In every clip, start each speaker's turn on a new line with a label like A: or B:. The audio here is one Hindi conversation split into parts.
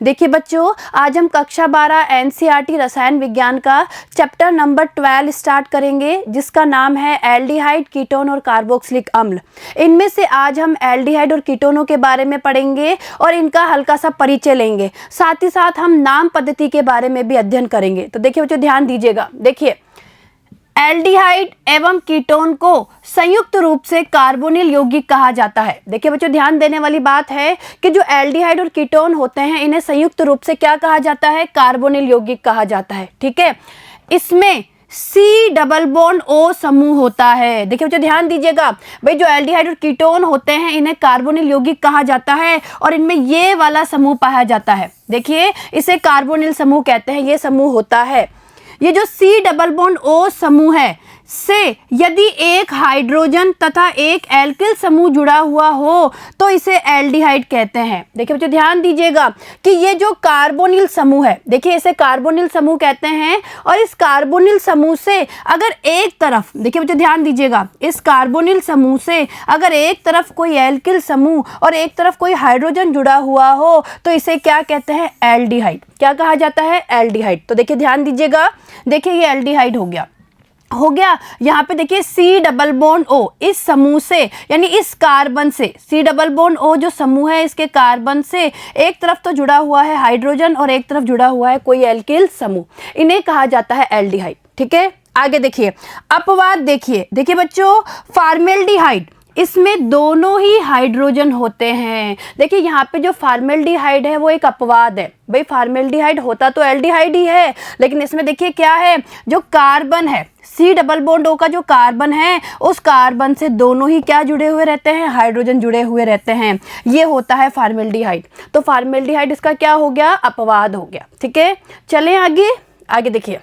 A: देखिए बच्चों, आज हम कक्षा 12 एनसीईआरटी रसायन विज्ञान का चैप्टर नंबर 12 स्टार्ट करेंगे, जिसका नाम है एल्डिहाइड, कीटोन और कार्बोक्सिलिक अम्ल। इनमें से आज हम एल्डिहाइड और कीटोनों के बारे में पढ़ेंगे और इनका हल्का सा परिचय लेंगे। साथ ही साथ हम नाम पद्धति के बारे में भी अध्ययन करेंगे। तो देखिए बच्चों, ध्यान दीजिएगा। देखिए, एल्डिहाइड एवं कीटोन को संयुक्त रूप से कार्बोनिल यौगिक कहा जाता है। देखिए बच्चों, ध्यान देने वाली बात है कि जो एल्डिहाइड और कीटोन होते हैं, इन्हें संयुक्त रूप से क्या कहा जाता है? कार्बोनिल यौगिक कहा जाता है। ठीक है, इसमें सी डबल बॉन्ड ओ समूह होता है। देखिए बच्चों, ध्यान दीजिएगा भाई, जो एल्डिहाइड और कीटोन होते हैं इन्हें कार्बोनिल यौगिक कहा जाता है और इनमें ये वाला समूह पाया जाता है। देखिए, इसे कार्बोनिल समूह कहते हैं। ये समूह होता है, ये जो सी डबल बॉन्ड ओ समूह है से यदि एक हाइड्रोजन तथा एक एल्किल समूह जुड़ा हुआ हो तो इसे एल्डिहाइड कहते हैं। देखिए बच्चों, ध्यान दीजिएगा कि ये जो कार्बोनिल समूह है, देखिए इसे कार्बोनिल समूह कहते हैं। और इस कार्बोनिल समूह से अगर एक तरफ, देखिए बच्चों ध्यान दीजिएगा, इस कार्बोनिल समूह से अगर एक तरफ कोई एल्किल समूह और एक तरफ कोई हाइड्रोजन जुड़ा हुआ हो तो इसे क्या कहते हैं? एल्डिहाइड। क्या कहा जाता है? एल्डिहाइड। तो देखिए ध्यान दीजिएगा, देखिए ये एल्डिहाइड हो गया। यहाँ पे देखिए सी डबल बॉन्ड ओ इस समूह से, यानी इस कार्बन से, सी डबल बॉन्ड ओ जो समूह है इसके कार्बन से एक तरफ तो जुड़ा हुआ है हाइड्रोजन और एक तरफ जुड़ा हुआ है कोई एल्किल समूह, इन्हें कहा जाता है एल्डिहाइड। ठीक है, आगे देखिए अपवाद। देखिए बच्चों, फॉर्मेल्डिहाइड, इसमें दोनों ही हाइड्रोजन होते हैं। देखिए यहाँ पे जो फॉर्मेल्डिहाइड है वो एक अपवाद है। भाई फॉर्मेल्डिहाइड होता तो एल्डिहाइड ही है, लेकिन इसमें देखिए क्या है, जो कार्बन है, सी डबल बॉन्ड ओ का जो कार्बन है, उस कार्बन से दोनों ही क्या जुड़े हुए रहते हैं? हाइड्रोजन जुड़े हुए रहते हैं। ये होता है फॉर्मेल्डिहाइड। तो फॉर्मेल्डिहाइड इसका क्या हो गया? अपवाद हो गया। ठीक है, चलें आगे देखिए,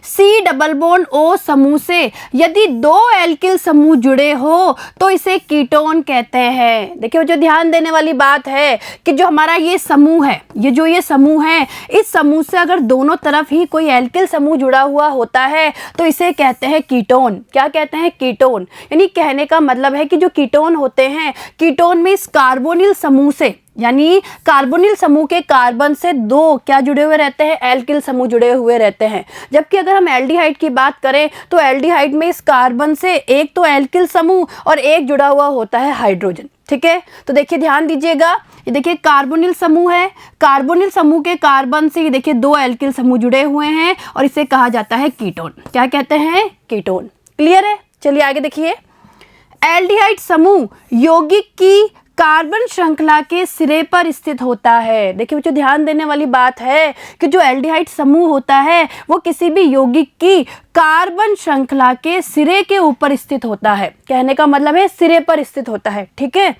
A: सी डबल बॉन्ड ओ समूह से यदि दो एल्किल समूह जुड़े हो तो इसे कीटोन कहते हैं। देखिए जो ध्यान देने वाली बात है कि जो हमारा ये समूह है, ये समूह है, इस समूह से अगर दोनों तरफ ही कोई एल्किल समूह जुड़ा हुआ होता है तो इसे कहते हैं कीटोन। क्या कहते हैं? कीटोन। यानी कहने का मतलब है कि जो कीटोन होते हैं, कीटोन में इस कार्बोनिल समूह से, यानी कार्बोनिल समूह के कार्बन से दो क्या जुड़े हुए रहते हैं? एल्किल समूह जुड़े हुए रहते हैं। जबकि अगर हम एल्डिहाइड की बात करें तो एल्डिहाइड में इस कार्बन से एक तो एल्किल समूह और एक जुड़ा हुआ होता है हाइड्रोजन। ठीक है, तो देखिए ध्यान दीजिएगा, ये देखिए कार्बोनिल समूह है, कार्बोनिल समूह के कार्बन से ये देखिए दो एल्किल समूह जुड़े हुए हैं और इसे कहा जाता है कीटोन। क्या कहते हैं? कीटोन। क्लियर है? चलिए आगे देखिए, एल्डिहाइड समूह यौगिक की कार्बन श्रृंखला के सिरे पर स्थित होता है। देखिए बच्चों, ध्यान देने वाली बात है कि जो एल्डिहाइड समूह होता है वो किसी भी यौगिक की कार्बन श्रृंखला के सिरे के ऊपर स्थित होता है। कहने का मतलब है सिरे पर स्थित होता है। ठीक है,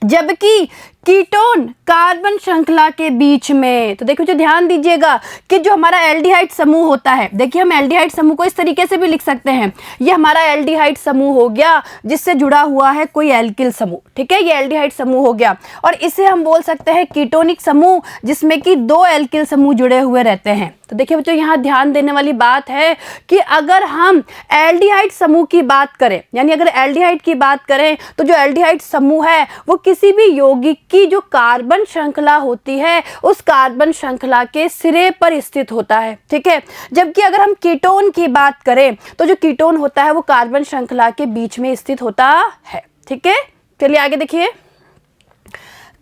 A: जबकि कीटोन कार्बन श्रृंखला के बीच में। तो देखिए जो ध्यान दीजिएगा कि जो हमारा एल्डिहाइड समूह होता है, देखिए हम एल्डिहाइड समूह को इस तरीके से भी लिख सकते हैं, ये हमारा एल्डिहाइड समूह हो गया जिससे जुड़ा हुआ है कोई एल्किल समूह। ठीक है, ये एल्डिहाइड समूह हो गया। और इसे हम बोल सकते हैं कीटोनिक समूह, जिसमें कि दो एल्किल समूह जुड़े हुए रहते हैं। तो देखिए बच्चों, यहाँ ध्यान देने वाली बात है कि अगर हम एल्डिहाइड समूह की बात करें, यानी अगर एल्डिहाइड की बात करें तो जो एल्डिहाइड समूह है वो किसी भी यौगिक की जो कार्बन श्रृंखला होती है उस कार्बन श्रृंखला के सिरे पर स्थित होता है। ठीक है, जबकि अगर हम कीटोन की बात करें तो जो कीटोन होता है वो कार्बन श्रृंखला के बीच में स्थित होता है। ठीक है, चलिए आगे देखिए,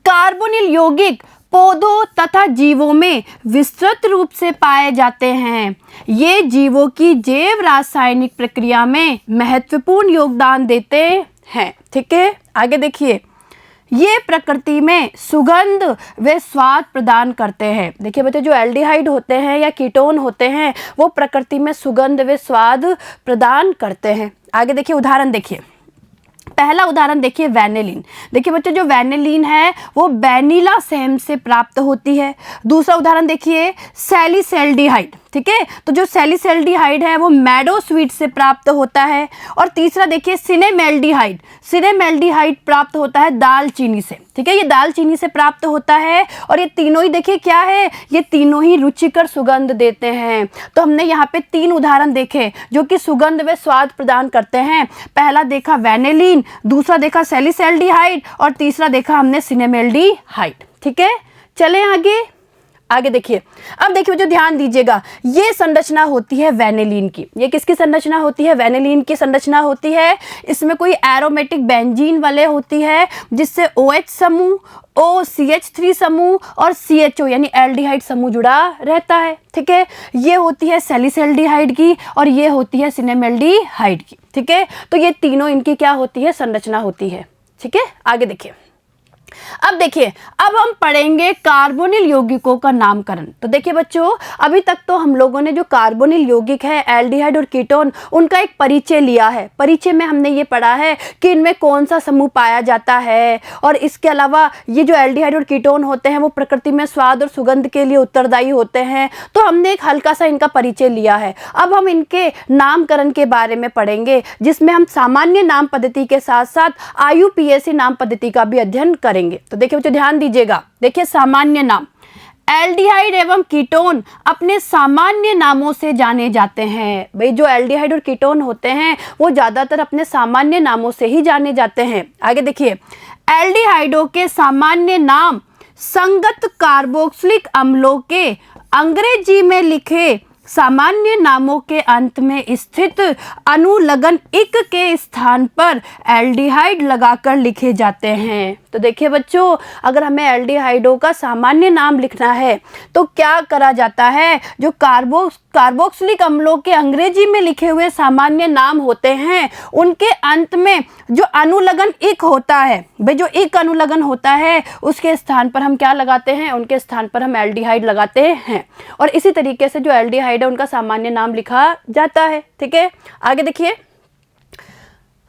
A: कार्बोनिल यौगिक पौधों तथा जीवों में विस्तृत रूप से पाए जाते हैं। ये जीवों की जैव रासायनिक प्रक्रिया में महत्वपूर्ण योगदान देते हैं। ठीक है, आगे देखिए, ये प्रकृति में सुगंध व स्वाद प्रदान करते हैं। देखिए बच्चों, जो एल्डिहाइड होते हैं या कीटोन होते हैं वो प्रकृति में सुगंध व स्वाद प्रदान करते हैं। आगे देखिए, उदाहरण देखिए, पहला उदाहरण देखिए वैनिलीन। देखिए बच्चों, जो वैनिलीन है वो वैनिला सेम से प्राप्त होती है। दूसरा उदाहरण देखिए सैलिसैल्डिहाइड। ठीक है, तो जो सैलिसैल्डिहाइड है वो मैडो स्वीट से प्राप्त होता है। और तीसरा देखिए सिनेमेल्डिहाइड। सिनेमेल्डिहाइड प्राप्त होता है दालचीनी से। ठीक है, ये दालचीनी से प्राप्त होता है और ये तीनों ही देखिए क्या है, ये तीनों ही रुचिकर सुगंध देते हैं। तो हमने यहाँ पे तीन उदाहरण देखे जो कि सुगंध व स्वाद प्रदान करते हैं। पहला देखा वैनिलीन, दूसरा देखा सैलिसैल्डिहाइड और तीसरा देखा हमने सिनेमेल्डिहाइड। ठीक है, चलें आगे। आगे देखिए, अब देखिए बच्चों ध्यान दीजिएगा, ये संरचना होती है वेनिलीन की। ये किसकी संरचना होती है? वेनिलीन की संरचना होती है। इसमें कोई एरोमेटिक बेंजीन वाले होती है, जिससे OH समूह, OCH3 समूह और CHO यानी एल्डिहाइड समूह जुड़ा रहता है। ठीक है, ये होती है सैलिसैल्डिहाइड की और ये होती है सिनेमैल्डिहाइड की। ठीक है, तो ये तीनों इनकी क्या होती है? संरचना होती है। ठीक है, आगे देखिए। अब देखिए, अब हम पढ़ेंगे कार्बोनिल यौगिकों का नामकरण। तो देखिए बच्चों, अभी तक तो हम लोगों ने जो कार्बोनिल यौगिक है, एल्डिहाइड और कीटोन, उनका एक परिचय लिया है। परिचय में हमने ये पढ़ा है कि इनमें कौन सा समूह पाया जाता है, और इसके अलावा ये जो एल्डिहाइड और कीटोन होते हैं वो प्रकृति में स्वाद और सुगंध के लिए उत्तरदायी होते हैं। तो हमने एक हल्का सा इनका परिचय लिया है। अब हम इनके नामकरण के बारे में पढ़ेंगे, जिसमें हम सामान्य नाम पद्धति के साथ साथ IUPAC नाम पद्धति का भी अध्ययन करेंगे। तो देखिए बच्चों ध्यान दीजिएगा, देखिए सामान्य नाम, एल्डिहाइड एवं कीटोन अपने सामान्य नामों से जाने जाते हैं। भाई जो एल्डिहाइड और कीटोन होते हैं वो ज्यादातर अपने सामान्य नामों से ही जाने जाते हैं। आगे देखिए, एल्डिहाइडों के सामान्य नाम संगत कार्बोक्सिलिक अम्लों के अंग्रेजी में लिखे सामान्य नामों के अंत में स्थित अनुलग्न इक के स्थान पर एल्डिहाइड लगाकर लिखे जाते हैं। तो देखिए बच्चों, अगर हमें एल्डिहाइडों का सामान्य नाम लिखना है तो क्या करा जाता है? जो कार्बोक्सिलिक अम्लों के अंग्रेजी में लिखे हुए सामान्य नाम होते हैं, उनके अंत में जो अनुलग्न इक होता है, भाई जो इक अनुलग्न होता है उसके स्थान पर हम क्या लगाते हैं? उनके स्थान पर हम एल्डिहाइड लगाते हैं। और इसी तरीके से जो एल्डिहाइड है उनका सामान्य नाम लिखा जाता है। ठीक है, आगे देखिए,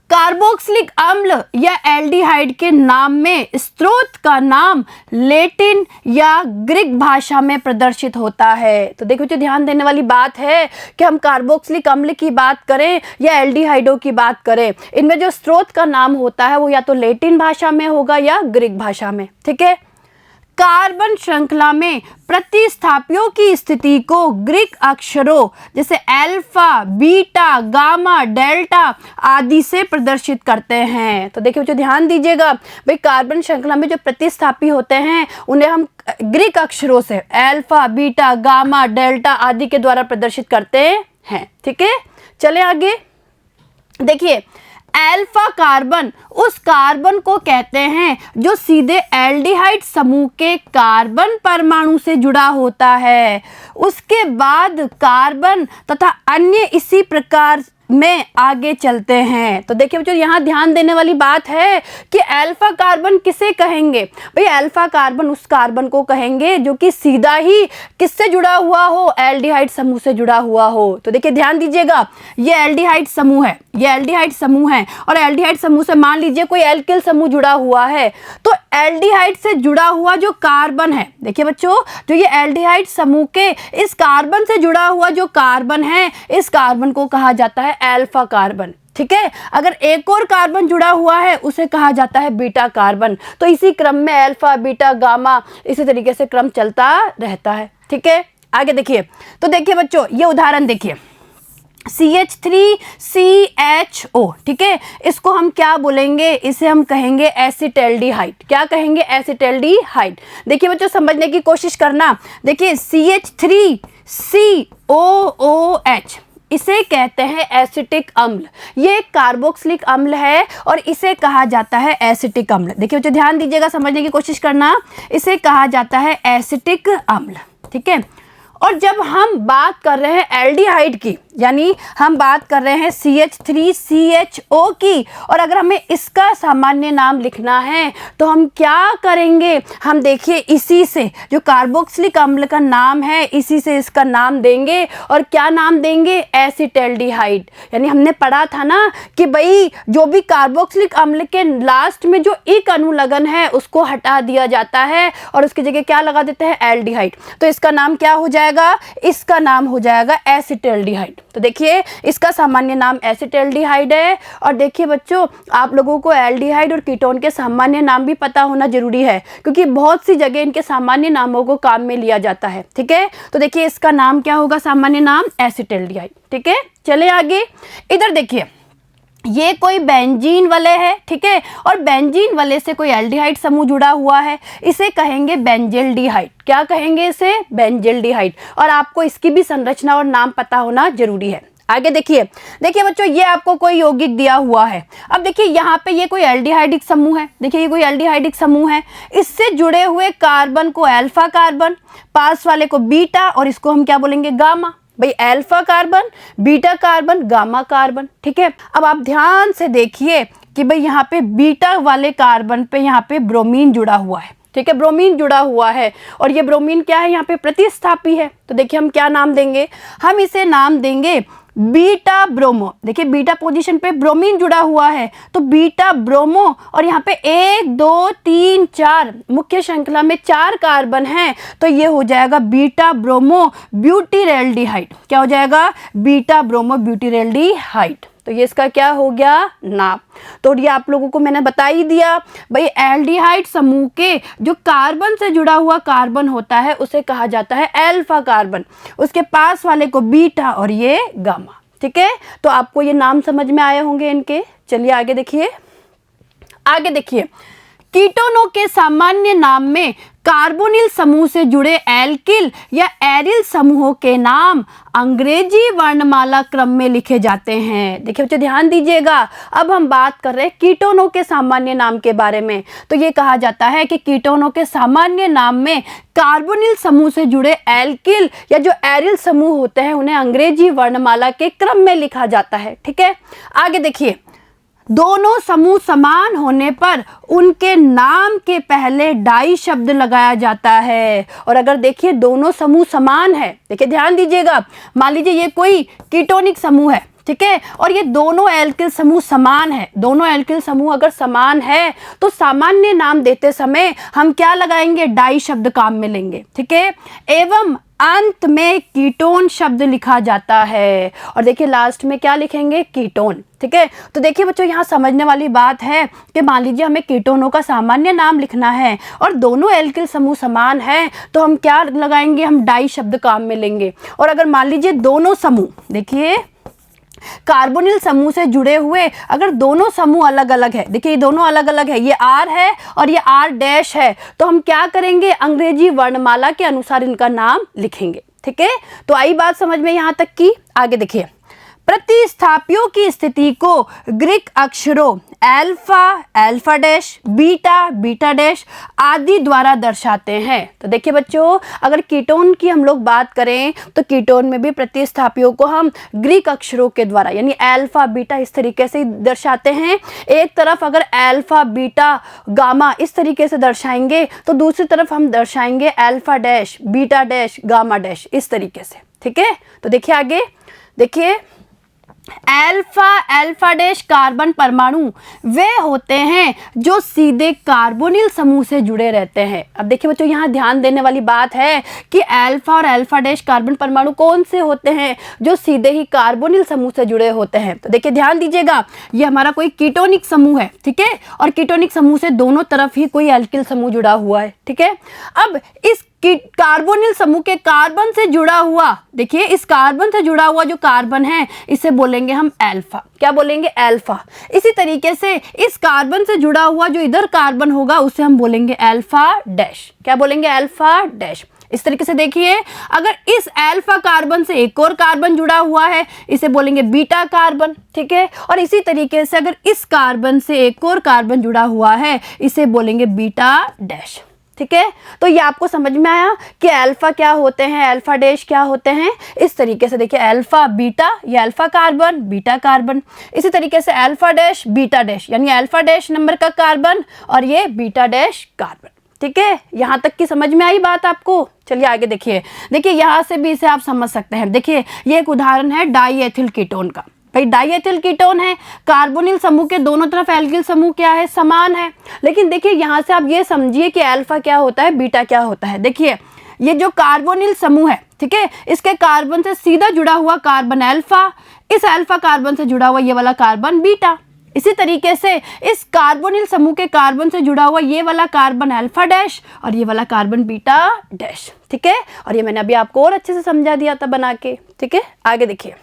A: कार्बोक्सिलिक अम्ल या एल्डिहाइड के नाम में स्रोत का नाम लैटिन या ग्रीक भाषा में प्रदर्शित होता है। तो देखो जो ध्यान देने वाली बात है कि हम कार्बोक्सिलिक अम्ल की बात करें या एल्डिहाइडों की बात करें, इनमें जो स्रोत का नाम होता है वो या तो लैटिन भाषा में होगा या ग्रीक भाषा में। ठीक है, कार्बन श्रृंखला में प्रतिस्थापियों की स्थिति को ग्रीक अक्षरों जैसे अल्फा, बीटा, गामा, डेल्टा आदि से प्रदर्शित करते हैं। तो देखिए बच्चों ध्यान दीजिएगा, भाई कार्बन श्रृंखला में जो प्रतिस्थापी होते हैं उन्हें हम ग्रीक अक्षरों से अल्फा, बीटा, गामा, डेल्टा आदि के द्वारा प्रदर्शित करते हैं। ठीक है, चले आगे। देखिए, अल्फा कार्बन उस कार्बन को कहते हैं जो सीधे एल्डिहाइड समूह के कार्बन परमाणु से जुड़ा होता है। उसके बाद कार्बन तथा अन्य इसी प्रकार में आगे चलते हैं। तो देखिए बच्चों, यहाँ ध्यान देने वाली बात है कि अल्फा कार्बन किसे कहेंगे? भाई अल्फा कार्बन उस कार्बन को कहेंगे जो कि सीधा ही किससे जुड़ा हुआ हो? एल्डिहाइड समूह से जुड़ा हुआ हो। तो देखिए ध्यान दीजिएगा, ये एल्डिहाइड समूह है, ये एल्डिहाइड समूह है, और एल्डिहाइड समूह से मान लीजिए कोई एल्किल समूह जुड़ा हुआ है, तो एल्डिहाइड से जुड़ा हुआ जो कार्बन है, देखिए बच्चों, जो ये एल्डिहाइड समूह के इस कार्बन से जुड़ा हुआ जो कार्बन है, इस कार्बन को कहा जाता है अल्फा कार्बन। ठीक है, अगर एक और कार्बन जुड़ा हुआ है उसे कहा जाता है बीटा कार्बन। तो इसी क्रम में अल्फा, बीटा, गामा, इसी तरीके से क्रम चलता रहता है। ठीक है, आगे देखिए। तो देखिए बच्चों, ये उदाहरण देखिए, CH3CHO। ठीक है, इसको हम क्या बोलेंगे? इसे हम कहेंगे एसिटैल्डिहाइड। क्या कहेंगे? एसिटैल्डिहाइड। देखिए बच्चों, समझने की कोशिश करना। देखिए CH3COOH, इसे कहते हैं एसिटिक अम्ल। ये एक कार्बोक्सिलिक अम्ल है और इसे कहा जाता है एसिटिक अम्ल। देखिए बच्चों ध्यान दीजिएगा, समझने की कोशिश करना। इसे कहा जाता है एसिटिक अम्ल। ठीक है, और जब हम बात कर रहे हैं एल्डिहाइड की, यानी हम बात कर रहे हैं CH3CHO की, और अगर हमें इसका सामान्य नाम लिखना है तो हम क्या करेंगे? हम देखिए इसी से, जो कार्बोक्सिलिक अम्ल का नाम है, इसी से इसका नाम देंगे। और क्या नाम देंगे? एसिटैल्डिहाइड। यानी हमने पढ़ा था ना कि भाई जो भी कार्बोक्सिलिक अम्ल के लास्ट में जो एक अनुलग्न है उसको हटा दिया जाता है और उसकी जगह क्या लगा देते हैं? एल्डिहाइड। तो इसका नाम क्या हो जाएगा? इसका नाम हो जाएगा एसिटैल्डिहाइड। तो देखिए इसका सामान्य नाम एसिटैल्डिहाइड है। और देखिए बच्चों, आप लोगों को एल्डिहाइड और कीटोन के सामान्य नाम भी पता होना जरूरी है, क्योंकि बहुत सी जगह इनके सामान्य नामों को काम में लिया जाता है। ठीक है, तो देखिए इसका नाम क्या होगा? सामान्य नाम एसिटैल्डिहाइड। ठीक है, चले आगे। इधर देखिए, ये कोई बेंजीन वाले है, ठीक है, और बेंजीन वाले से कोई एल्डिहाइड समूह जुड़ा हुआ है, इसे कहेंगे बेंजिल्डिहाइड। क्या कहेंगे इसे? बेंजिल्डिहाइड। और आपको इसकी भी संरचना और नाम पता होना जरूरी है। आगे देखिए, देखिए बच्चों, ये आपको कोई यौगिक दिया हुआ है। अब देखिए यहाँ पे ये कोई एल्डिहाइडिक समूह है, देखिए ये कोई एल्डिहाइडिक समूह है, इससे जुड़े हुए कार्बन को अल्फा कार्बन, पास वाले को बीटा, और इसको हम क्या बोलेंगे? गामा। भाई alpha carbon, beta carbon, gamma carbon, ठीक है। अब आप ध्यान से देखिए कि भाई यहाँ पे बीटा वाले कार्बन पे यहाँ पे ब्रोमीन जुड़ा हुआ है, ठीक है, ब्रोमीन जुड़ा हुआ है, और ये ब्रोमीन क्या है? यहाँ पे प्रतिस्थापी है। तो देखिए हम क्या नाम देंगे? हम इसे नाम देंगे बीटा ब्रोमो। देखिए बीटा पोजीशन पे ब्रोमीन जुड़ा हुआ है, तो बीटा ब्रोमो, और यहाँ पे 1 2 3 4 मुख्य श्रृंखला में 4 कार्बन हैं, तो ये हो जाएगा बीटा ब्रोमो ब्यूटीरेल्डिहाइड। क्या हो जाएगा? Beta bromo butyraldehyde. तो ये इसका क्या हो गया? नाम। तो ये आप लोगों को मैंने बता ही दिया। भाई एल्डिहाइड समूह के जो कार्बन से जुड़ा हुआ कार्बन होता है उसे कहा जाता है अल्फा कार्बन, उसके पास वाले को बीटा, और ये गामा, ठीक है। तो आपको ये नाम समझ में आए होंगे इनके। चलिए आगे देखिए, आगे देखिए, कीटोनों के सामान्य नाम में कार्बोनिल समूह से जुड़े एल्किल या एरिल समूहों के नाम अंग्रेजी वर्णमाला क्रम में लिखे जाते हैं। देखिए बच्चों ध्यान दीजिएगा, अब हम बात कर रहे हैं कीटोनों के सामान्य नाम के बारे में। तो ये कहा जाता है कि कीटोनों के सामान्य नाम में कार्बोनिल समूह से जुड़े एल्किल या जो एरिल समूह होते हैं उन्हें अंग्रेजी वर्णमाला के क्रम में लिखा जाता है, ठीक है। आगे देखिए, दोनों समूह समान होने पर उनके नाम के पहले डाई शब्द लगाया जाता है। और अगर देखिए दोनों समूह समान है, देखिए ध्यान दीजिएगा, मान लीजिए ये कोई कीटोनिक समूह है, ठीक है, और ये दोनों एल्किल समूह समान है। दोनों एल्किल समूह अगर समान है तो सामान्य नाम देते समय हम क्या लगाएंगे? डाई शब्द काम में लेंगे, ठीक है। एवं अंत में कीटोन शब्द लिखा जाता है, और देखिए लास्ट में क्या लिखेंगे? कीटोन, ठीक है। तो देखिए बच्चों यहाँ समझने वाली बात है कि मान लीजिए हमें कीटोनों का सामान्य नाम लिखना है और दोनों एल्किल समूह समान है, तो हम क्या लगाएंगे? हम डाई शब्द काम में लेंगे। और अगर मान लीजिए दोनों समूह, देखिए कार्बोनिल समूह से जुड़े हुए अगर दोनों समूह अलग अलग है, देखिए ये दोनों अलग अलग है, ये R है और ये R डैश है, तो हम क्या करेंगे? अंग्रेजी वर्णमाला के अनुसार इनका नाम लिखेंगे, ठीक है। तो आई बात समझ में यहाँ तक की। आगे देखिए, प्रतिस्थापियों की स्थिति को ग्रीक अक्षरों alpha, alpha dash, beta, beta dash आदि द्वारा दर्शाते हैं। तो देखिए बच्चों, अगर कीटोन की हम लोग बात करें तो कीटोन में भी प्रतिस्थापियों को हम ग्रीक अक्षरों के द्वारा यानी अल्फा, बीटा इस तरीके से दर्शाते हैं। एक तरफ अगर अल्फा, बीटा, गामा इस तरीके से दर्शाएंगे तो दूसरी तरफ हम दर्शाएंगे alpha dash, beta dash, gamma dash इस तरीके से, ठीक है। तो देखिए आगे देखिए, अल्फा, अल्फा डैश कार्बन परमाणु वे होते हैं जो सीधे कार्बोनिल समूह से जुड़े रहते हैं। अब देखिए बच्चों यहाँ ध्यान देने वाली बात है कि अल्फा और अल्फा डैश कार्बन परमाणु कौन से होते हैं? जो सीधे ही कार्बोनिल समूह से जुड़े होते हैं। तो देखिए ध्यान दीजिएगा, ये हमारा कोई कीटोनिक समूह है, ठीक है, और कीटोनिक समूह से दोनों तरफ ही कोई एल्किल समूह जुड़ा हुआ है, ठीक है। अब इस कार्बोनिल समूह के कार्बन से जुड़ा हुआ, देखिए इस कार्बन से जुड़ा हुआ जो कार्बन है इसे बोलेंगे हम अल्फा। क्या बोलेंगे? अल्फा। इसी तरीके से इस कार्बन से जुड़ा हुआ जो इधर कार्बन होगा उसे हम बोलेंगे अल्फा डैश। क्या बोलेंगे? Alpha dash. इस तरीके से देखिए, अगर इस अल्फा कार्बन से एक और कार्बन जुड़ा हुआ है इसे बोलेंगे बीटा कार्बन, ठीक है। और इसी तरीके से अगर इस कार्बन से एक और कार्बन जुड़ा हुआ है इसे बोलेंगे बीटा डैश, ठीक है। तो ये आपको समझ में आया कि अल्फा क्या होते हैं, अल्फा डैश क्या होते हैं। इस तरीके से देखिए, अल्फा बीटा, ये अल्फा कार्बन, बीटा कार्बन। इसी तरीके से अल्फा डैश, बीटा डैश, यानी अल्फा डैश नंबर का कार्बन और ये बीटा डैश कार्बन, ठीक है। यहाँ तक की समझ में आई बात आपको? चलिए आगे देखिए, देखिए यहाँ से भी इसे आप समझ सकते हैं। देखिए ये एक उदाहरण है डाईएथिल कीटोन का। भाई डाईएथिल कीटोन है, कार्बोनिल समूह के दोनों तरफ एल्किल समूह क्या है? समान है। लेकिन देखिए यहाँ से आप ये समझिए कि अल्फा क्या होता है, बीटा क्या होता है। देखिए ये जो कार्बोनिल समूह है, ठीक है, इसके कार्बन से सीधा जुड़ा हुआ कार्बन अल्फा, इस अल्फा कार्बन से जुड़ा हुआ ये वाला कार्बन बीटा। इसी तरीके से इस कार्बोनिल समूह के कार्बन से जुड़ा हुआ ये वाला कार्बन अल्फा डैश और ये वाला कार्बन बीटा डैश, ठीक है। और ये मैंने अभी आपको और अच्छे से समझा दिया था बना के, ठीक है। आगे देखिए,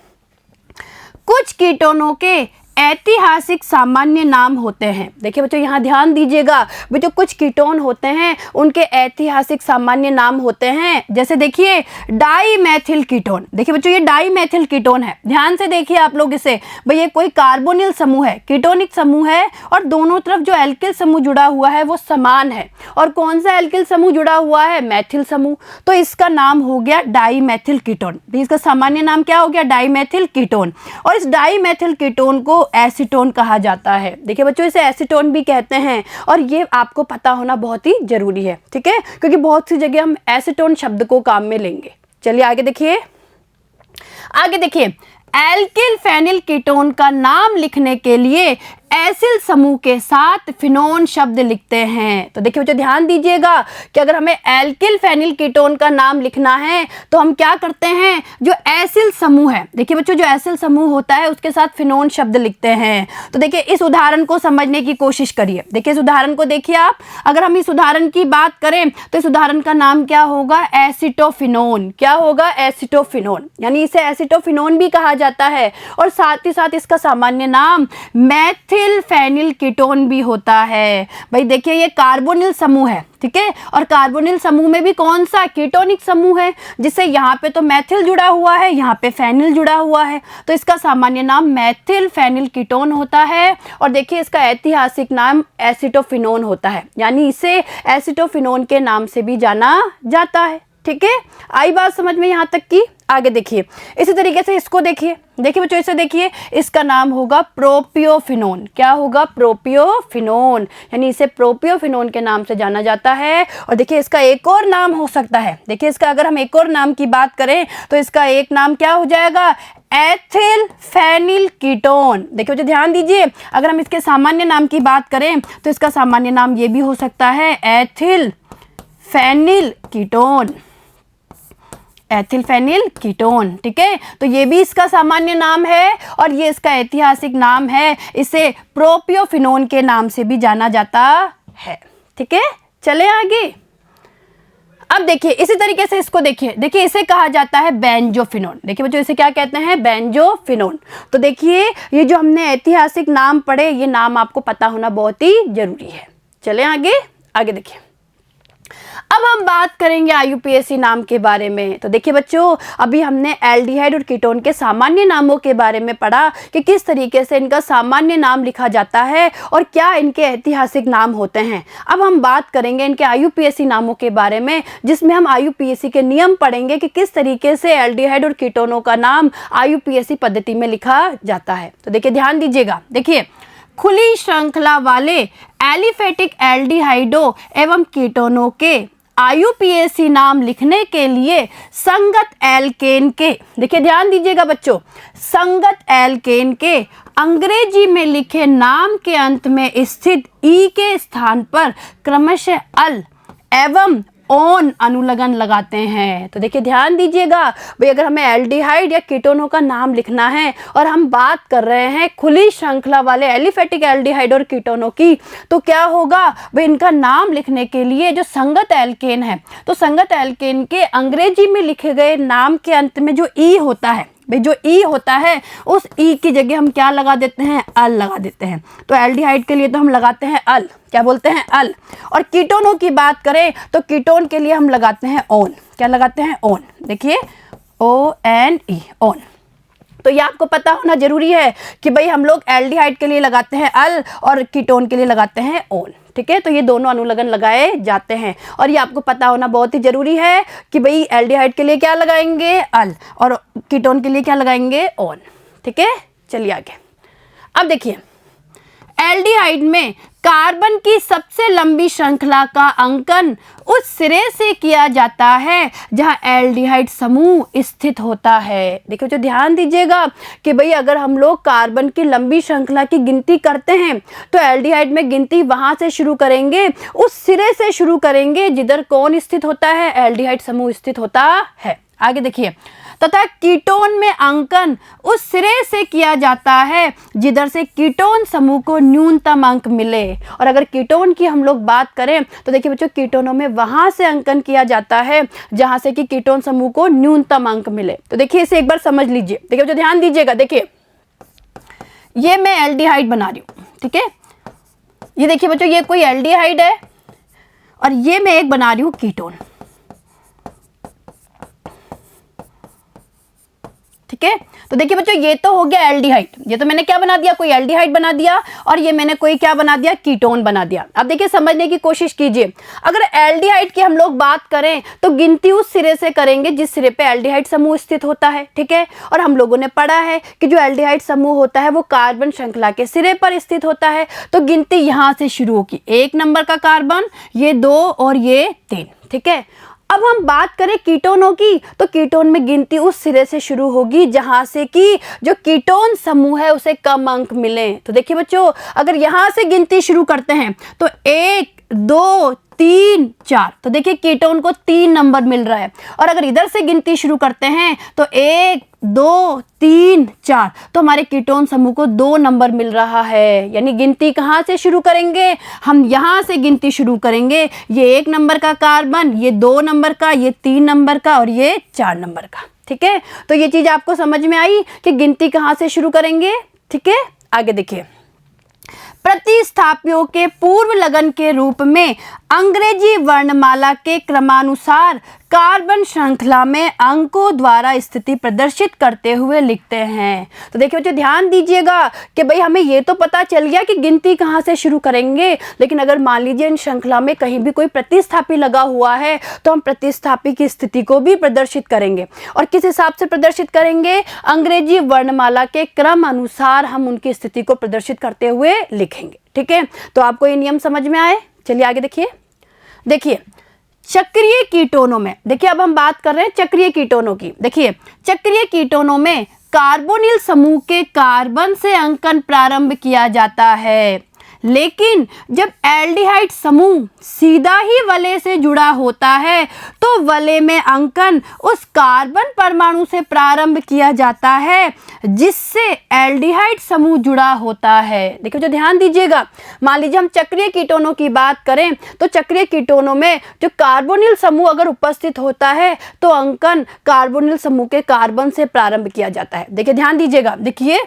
A: कुछ कीटोनों के ऐतिहासिक सामान्य नाम होते हैं। देखिए बच्चों यहाँ ध्यान दीजिएगा, बच्चों कुछ कीटोन होते हैं उनके ऐतिहासिक सामान्य नाम होते हैं। जैसे देखिए डाईमेथिल कीटोन, देखिए बच्चों ये डाईमेथिल कीटोन है, ध्यान से देखिए आप लोग इसे, भाई ये कोई कार्बोनिल समूह है, कीटोनिक समूह है और दोनों तरफ जो एल्किल समूह जुड़ा हुआ है वो समान है। और कौन सा एल्किल समूह जुड़ा हुआ है? मैथिल समूह, तो इसका नाम हो गया डाईमेथिल कीटोन। इसका सामान्य नाम क्या हो गया? Dimethyl ketone. और इस डाईमेथिल कीटोन को एसीटोन कहा जाता है। देखिए बच्चों इसे एसीटोन भी कहते हैं और ये आपको पता होना बहुत ही जरूरी है, ठीक है, क्योंकि बहुत सी जगह हम एसीटोन शब्द को काम में लेंगे। चलिए आगे देखिए, आगे देखिए एल्किल फेनिल कीटोन का नाम लिखने के लिए एसिल समूह के साथ फिनोन शब्द लिखते हैं। तो देखिए बच्चों ध्यान दीजिएगा कि अगर हमें एल्किल फेनिल कीटोन का नाम लिखना है तो हम क्या करते हैं, जो एसिल समूह है, देखिए बच्चों जो एसिल समूह होता है उसके साथ फिनोन शब्द लिखते हैं। तो देखिए इस उदाहरण को समझने की कोशिश करिए। देखिए इस उदाहरण को देखिए आप, अगर हम इस उदाहरण की बात करें तो इस उदाहरण का नाम क्या होगा? एसिटोफिनोन। क्या होगा? एसिटोफिनोन, यानी इसे एसिटोफिनोन भी कहा जाता है और साथ ही साथ इसका सामान्य नाम मैथिल फेनिल कीटोन भी होता है। भाई देखिए ये कार्बोनिल समूह है, ठीक है, और कार्बोनिल समूह में भी कौन सा? कीटोनिक समूह है, जिससे यहाँ पे तो मैथिल जुड़ा हुआ है, यहाँ पे फेनिल जुड़ा हुआ है, तो इसका सामान्य नाम मैथिल फेनिल कीटोन होता है। और देखिए इसका ऐतिहासिक नाम एसिटोफिनोन होता है, यानी इसे एसिटोफिनोन के नाम से भी जाना जाता है। ठीक है, आई बात समझ में यहाँ तक की? आगे देखिए इसी तरीके से इसको देखिए, देखिए बच्चों इसे देखिए, इसका नाम होगा प्रोपियोफिनोन। क्या होगा? प्रोपियोफिनोन, यानी इसे प्रोपियोफिनोन के नाम से जाना जाता है। और देखिए इसका एक और नाम हो सकता है, देखिए इसका अगर हम एक और नाम की बात करें तो इसका एक नाम क्या हो जाएगा? Ethyl phenyl ketone. देखिए बच्चों ध्यान दीजिए, अगर हम इसके सामान्य नाम की बात करें तो इसका सामान्य नाम ये भी हो सकता है ethyl phenyl ketone, ethyl phenyl ketone. ठीक है, तो ये भी इसका सामान्य नाम है और ये इसका ऐतिहासिक नाम है, इसे प्रोपियोफिनोन के नाम से भी जाना जाता है। ठीक है, चले आगे। अब देखिए इसी तरीके से इसको देखिए, देखिए इसे कहा जाता है बेंजोफिनोन। देखिए बच्चों इसे क्या कहते हैं? बेंजोफिनोन। तो देखिए ये जो हमने ऐतिहासिक नाम पढ़े, ये नाम आपको पता होना बहुत ही जरूरी है। चले आगे, आगे देखिए अब हम बात करेंगे IUPAC नाम के बारे में। तो देखिए बच्चों अभी हमने एल्डिहाइड और कीटोन के सामान्य नामों के बारे में पढ़ा कि किस तरीके से इनका सामान्य नाम लिखा जाता है और क्या इनके ऐतिहासिक नाम होते हैं। अब हम बात करेंगे इनके IUPAC नामों के बारे में, जिसमें हम IUPAC के नियम पढ़ेंगे कि किस तरीके से एल्डिहाइड और कीटोनों का नाम IUPAC पद्धति में लिखा जाता है। तो देखिए ध्यान दीजिएगा, देखिए खुली श्रृंखला वाले एलिफेटिक एल्डिहाइडों एवं कीटोनों के IUPAC नाम लिखने के लिए संगत एल्केन के, देखिए ध्यान दीजिएगा बच्चों, संगत एल्केन के अंग्रेजी में लिखे नाम के अंत में स्थित ई के स्थान पर क्रमशः अल एवं ओन अनुलगन लगाते हैं। तो देखिए ध्यान दीजिएगा भाई, अगर हमें एल्डिहाइड या कीटोनों का नाम लिखना है और हम बात कर रहे हैं खुली श्रृंखला वाले एलिफेटिक एल्डिहाइड और कीटोनों की, तो क्या होगा भाई, इनका नाम लिखने के लिए जो संगत एल्केन है, तो संगत एल्केन के अंग्रेजी में लिखे गए नाम के अंत में जो ई होता है, भाई जो ई होता है उस ई की जगह हम क्या लगा देते हैं? अल लगा देते हैं। तो एल्डिहाइड के लिए तो हम लगाते हैं अल, क्या बोलते हैं? अल। और कीटोनों की बात करें तो कीटोन के लिए हम लगाते हैं ओन। क्या लगाते हैं? ओन। देखिए ONE, ओन। तो ये आपको पता होना जरूरी है कि भाई हम लोग एल्डिहाइड के लिए लगाते हैं अल और कीटोन के लिए लगाते हैं ओन। ठीक है, तो ये दोनों अनुलगन लगाए जाते हैं और ये आपको पता होना बहुत ही जरूरी है कि भाई एल्डिहाइड के लिए क्या लगाएंगे? अल, और कीटोन के लिए क्या लगाएंगे? ओन। ठीक है, चलिए आगे। अब देखिए एल्डिहाइड में कार्बन की सबसे लंबी श्रृंखला का अंकन उस सिरे से किया जाता है जहां एल्डिहाइड समूह स्थित होता है। देखो जो ध्यान दीजिएगा कि भाई अगर हम लोग कार्बन की लंबी श्रृंखला की गिनती करते हैं तो एल्डिहाइड में गिनती वहां से शुरू करेंगे, उस सिरे से शुरू करेंगे जिधर कौन स्थित होता है? एल्डिहाइड समूह स्थित होता है। आगे देखिए, तथा कीटोन में अंकन उस सिरे से किया जाता है जिधर से कीटोन समूह को न्यूनतम अंक मिले। और अगर कीटोन की हम लोग बात करें तो देखिए बच्चों कीटोनों में वहां से अंकन किया जाता है जहां से कि कीटोन समूह को न्यूनतम अंक मिले। तो देखिए इसे एक बार समझ लीजिए, देखिए बच्चों ध्यान दीजिएगा, देखिए ये मैं एल्डिहाइड बना रही हूँ, ठीक है। ये देखिए बच्चों, ये कोई एल्डिहाइड है और ये मैं एक बना रही हूँ कीटोन, ठीक है। तो देखिए बच्चों, ये तो हो गया एल्डिहाइड, ये तो मैंने क्या बना दिया, कोई एल्डिहाइड बना दिया, और ये मैंने कोई क्या बना दिया, कीटोन बना दिया। अब देखिए समझने की कोशिश कीजिए, अगर एल्डिहाइड की हम लोग बात करें तो गिनती उस सिरे से करेंगे जिस सिरे पे एल्डिहाइड समूह स्थित होता है, ठीक है। और हम लोगों ने पढ़ा है कि जो एल्डिहाइड समूह होता है वो कार्बन श्रृंखला के सिरे पर स्थित होता है, तो गिनती यहां से शुरू होगी, 1 नंबर का कार्बन, ये 2 और ये 3, ठीक है। अब हम बात करें कीटोनों की, तो कीटोन में गिनती उस सिरे से शुरू होगी जहां से कि जो कीटोन समूह है उसे कम अंक मिले। तो देखिए बच्चों, अगर यहां से गिनती शुरू करते हैं तो 1 2 3 4, तो देखिए कीटोन को 3 नंबर मिल रहा है। और अगर इधर से गिनती शुरू करते हैं तो 1 2 3 4, तो हमारे कीटोन समूह को 2 नंबर मिल रहा है। यानी गिनती कहाँ से शुरू करेंगे, हम यहाँ से गिनती शुरू करेंगे। ये 1 नंबर का कार्बन, ये 2 नंबर का, ये 3 नंबर का और ये 4 नंबर का, ठीक है। तो ये चीज आपको समझ में आई कि गिनती कहाँ से शुरू करेंगे, ठीक है। आगे देखिए, प्रतिस्थापियों के पूर्व लगन के रूप में अंग्रेजी वर्णमाला के क्रमानुसार कार्बन श्रृंखला में अंकों द्वारा स्थिति प्रदर्शित करते हुए लिखते हैं। तो देखिए बच्चों, ध्यान दीजिएगा कि भाई हमें ये तो पता चल गया कि गिनती कहाँ से शुरू करेंगे, लेकिन अगर मान लीजिए इन श्रृंखला में कहीं भी कोई प्रतिस्थापी लगा हुआ है तो हम प्रतिस्थापी की स्थिति को भी प्रदर्शित करेंगे। और किस हिसाब से प्रदर्शित करेंगे, अंग्रेजी वर्णमाला के क्रम अनुसार हम उनकी स्थिति को प्रदर्शित करते हुए लिखेंगे, ठीक है। तो आपको ये नियम समझ में आए। चलिए आगे देखिए चक्रीय कीटोनों में, देखिए अब हम बात कर रहे हैं चक्रीय कीटोनों की। देखिए चक्रीय कीटोनों में कार्बोनिल समूह के कार्बन से अंकन प्रारंभ किया जाता है, लेकिन जब एल्डिहाइड समूह सीधा ही वलय से जुड़ा होता है तो वलय में अंकन उस कार्बन परमाणु से प्रारंभ किया जाता है जिससे एल्डिहाइड समूह जुड़ा होता है। देखिए जो ध्यान दीजिएगा, मान लीजिए हम चक्रीय कीटोनों की बात करें तो चक्रीय कीटोनों में जो कार्बोनिल समूह अगर उपस्थित होता है तो अंकन कार्बोनिल समूह के कार्बन से प्रारंभ किया जाता है। देखिए ध्यान दीजिएगा, देखिए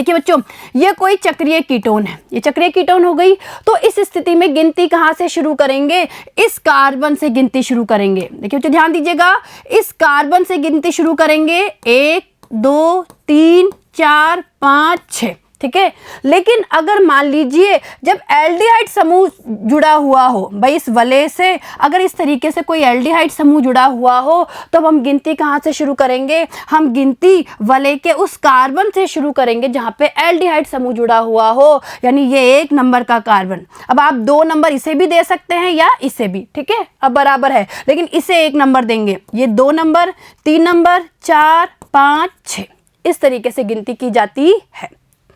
A: बच्चों, ये कोई चक्रीय कीटोन है, ये चक्रीय कीटोन हो गई। तो इस स्थिति में गिनती कहाँ से शुरू करेंगे, इस कार्बन से गिनती शुरू करेंगे। देखिए बच्चों ध्यान दीजिएगा, इस कार्बन से गिनती शुरू करेंगे, 1 2 3 4 5 6, ठीक है। लेकिन अगर मान लीजिए जब एल्डिहाइड समूह जुड़ा हुआ हो, भाई इस वलय से अगर इस तरीके से कोई एल्डिहाइड समूह जुड़ा हुआ हो तो हम गिनती कहाँ से शुरू करेंगे, हम गिनती वलय के उस कार्बन से शुरू करेंगे जहाँ पे एल्डिहाइड समूह जुड़ा हुआ हो, यानी ये 1 नंबर का कार्बन। अब आप 2 नंबर इसे भी दे सकते हैं या इसे भी, ठीक है, अब बराबर है, लेकिन इसे 1 नंबर देंगे, ये 2 नंबर, 3 नंबर, 4 5 6, इस तरीके से गिनती की जाती है,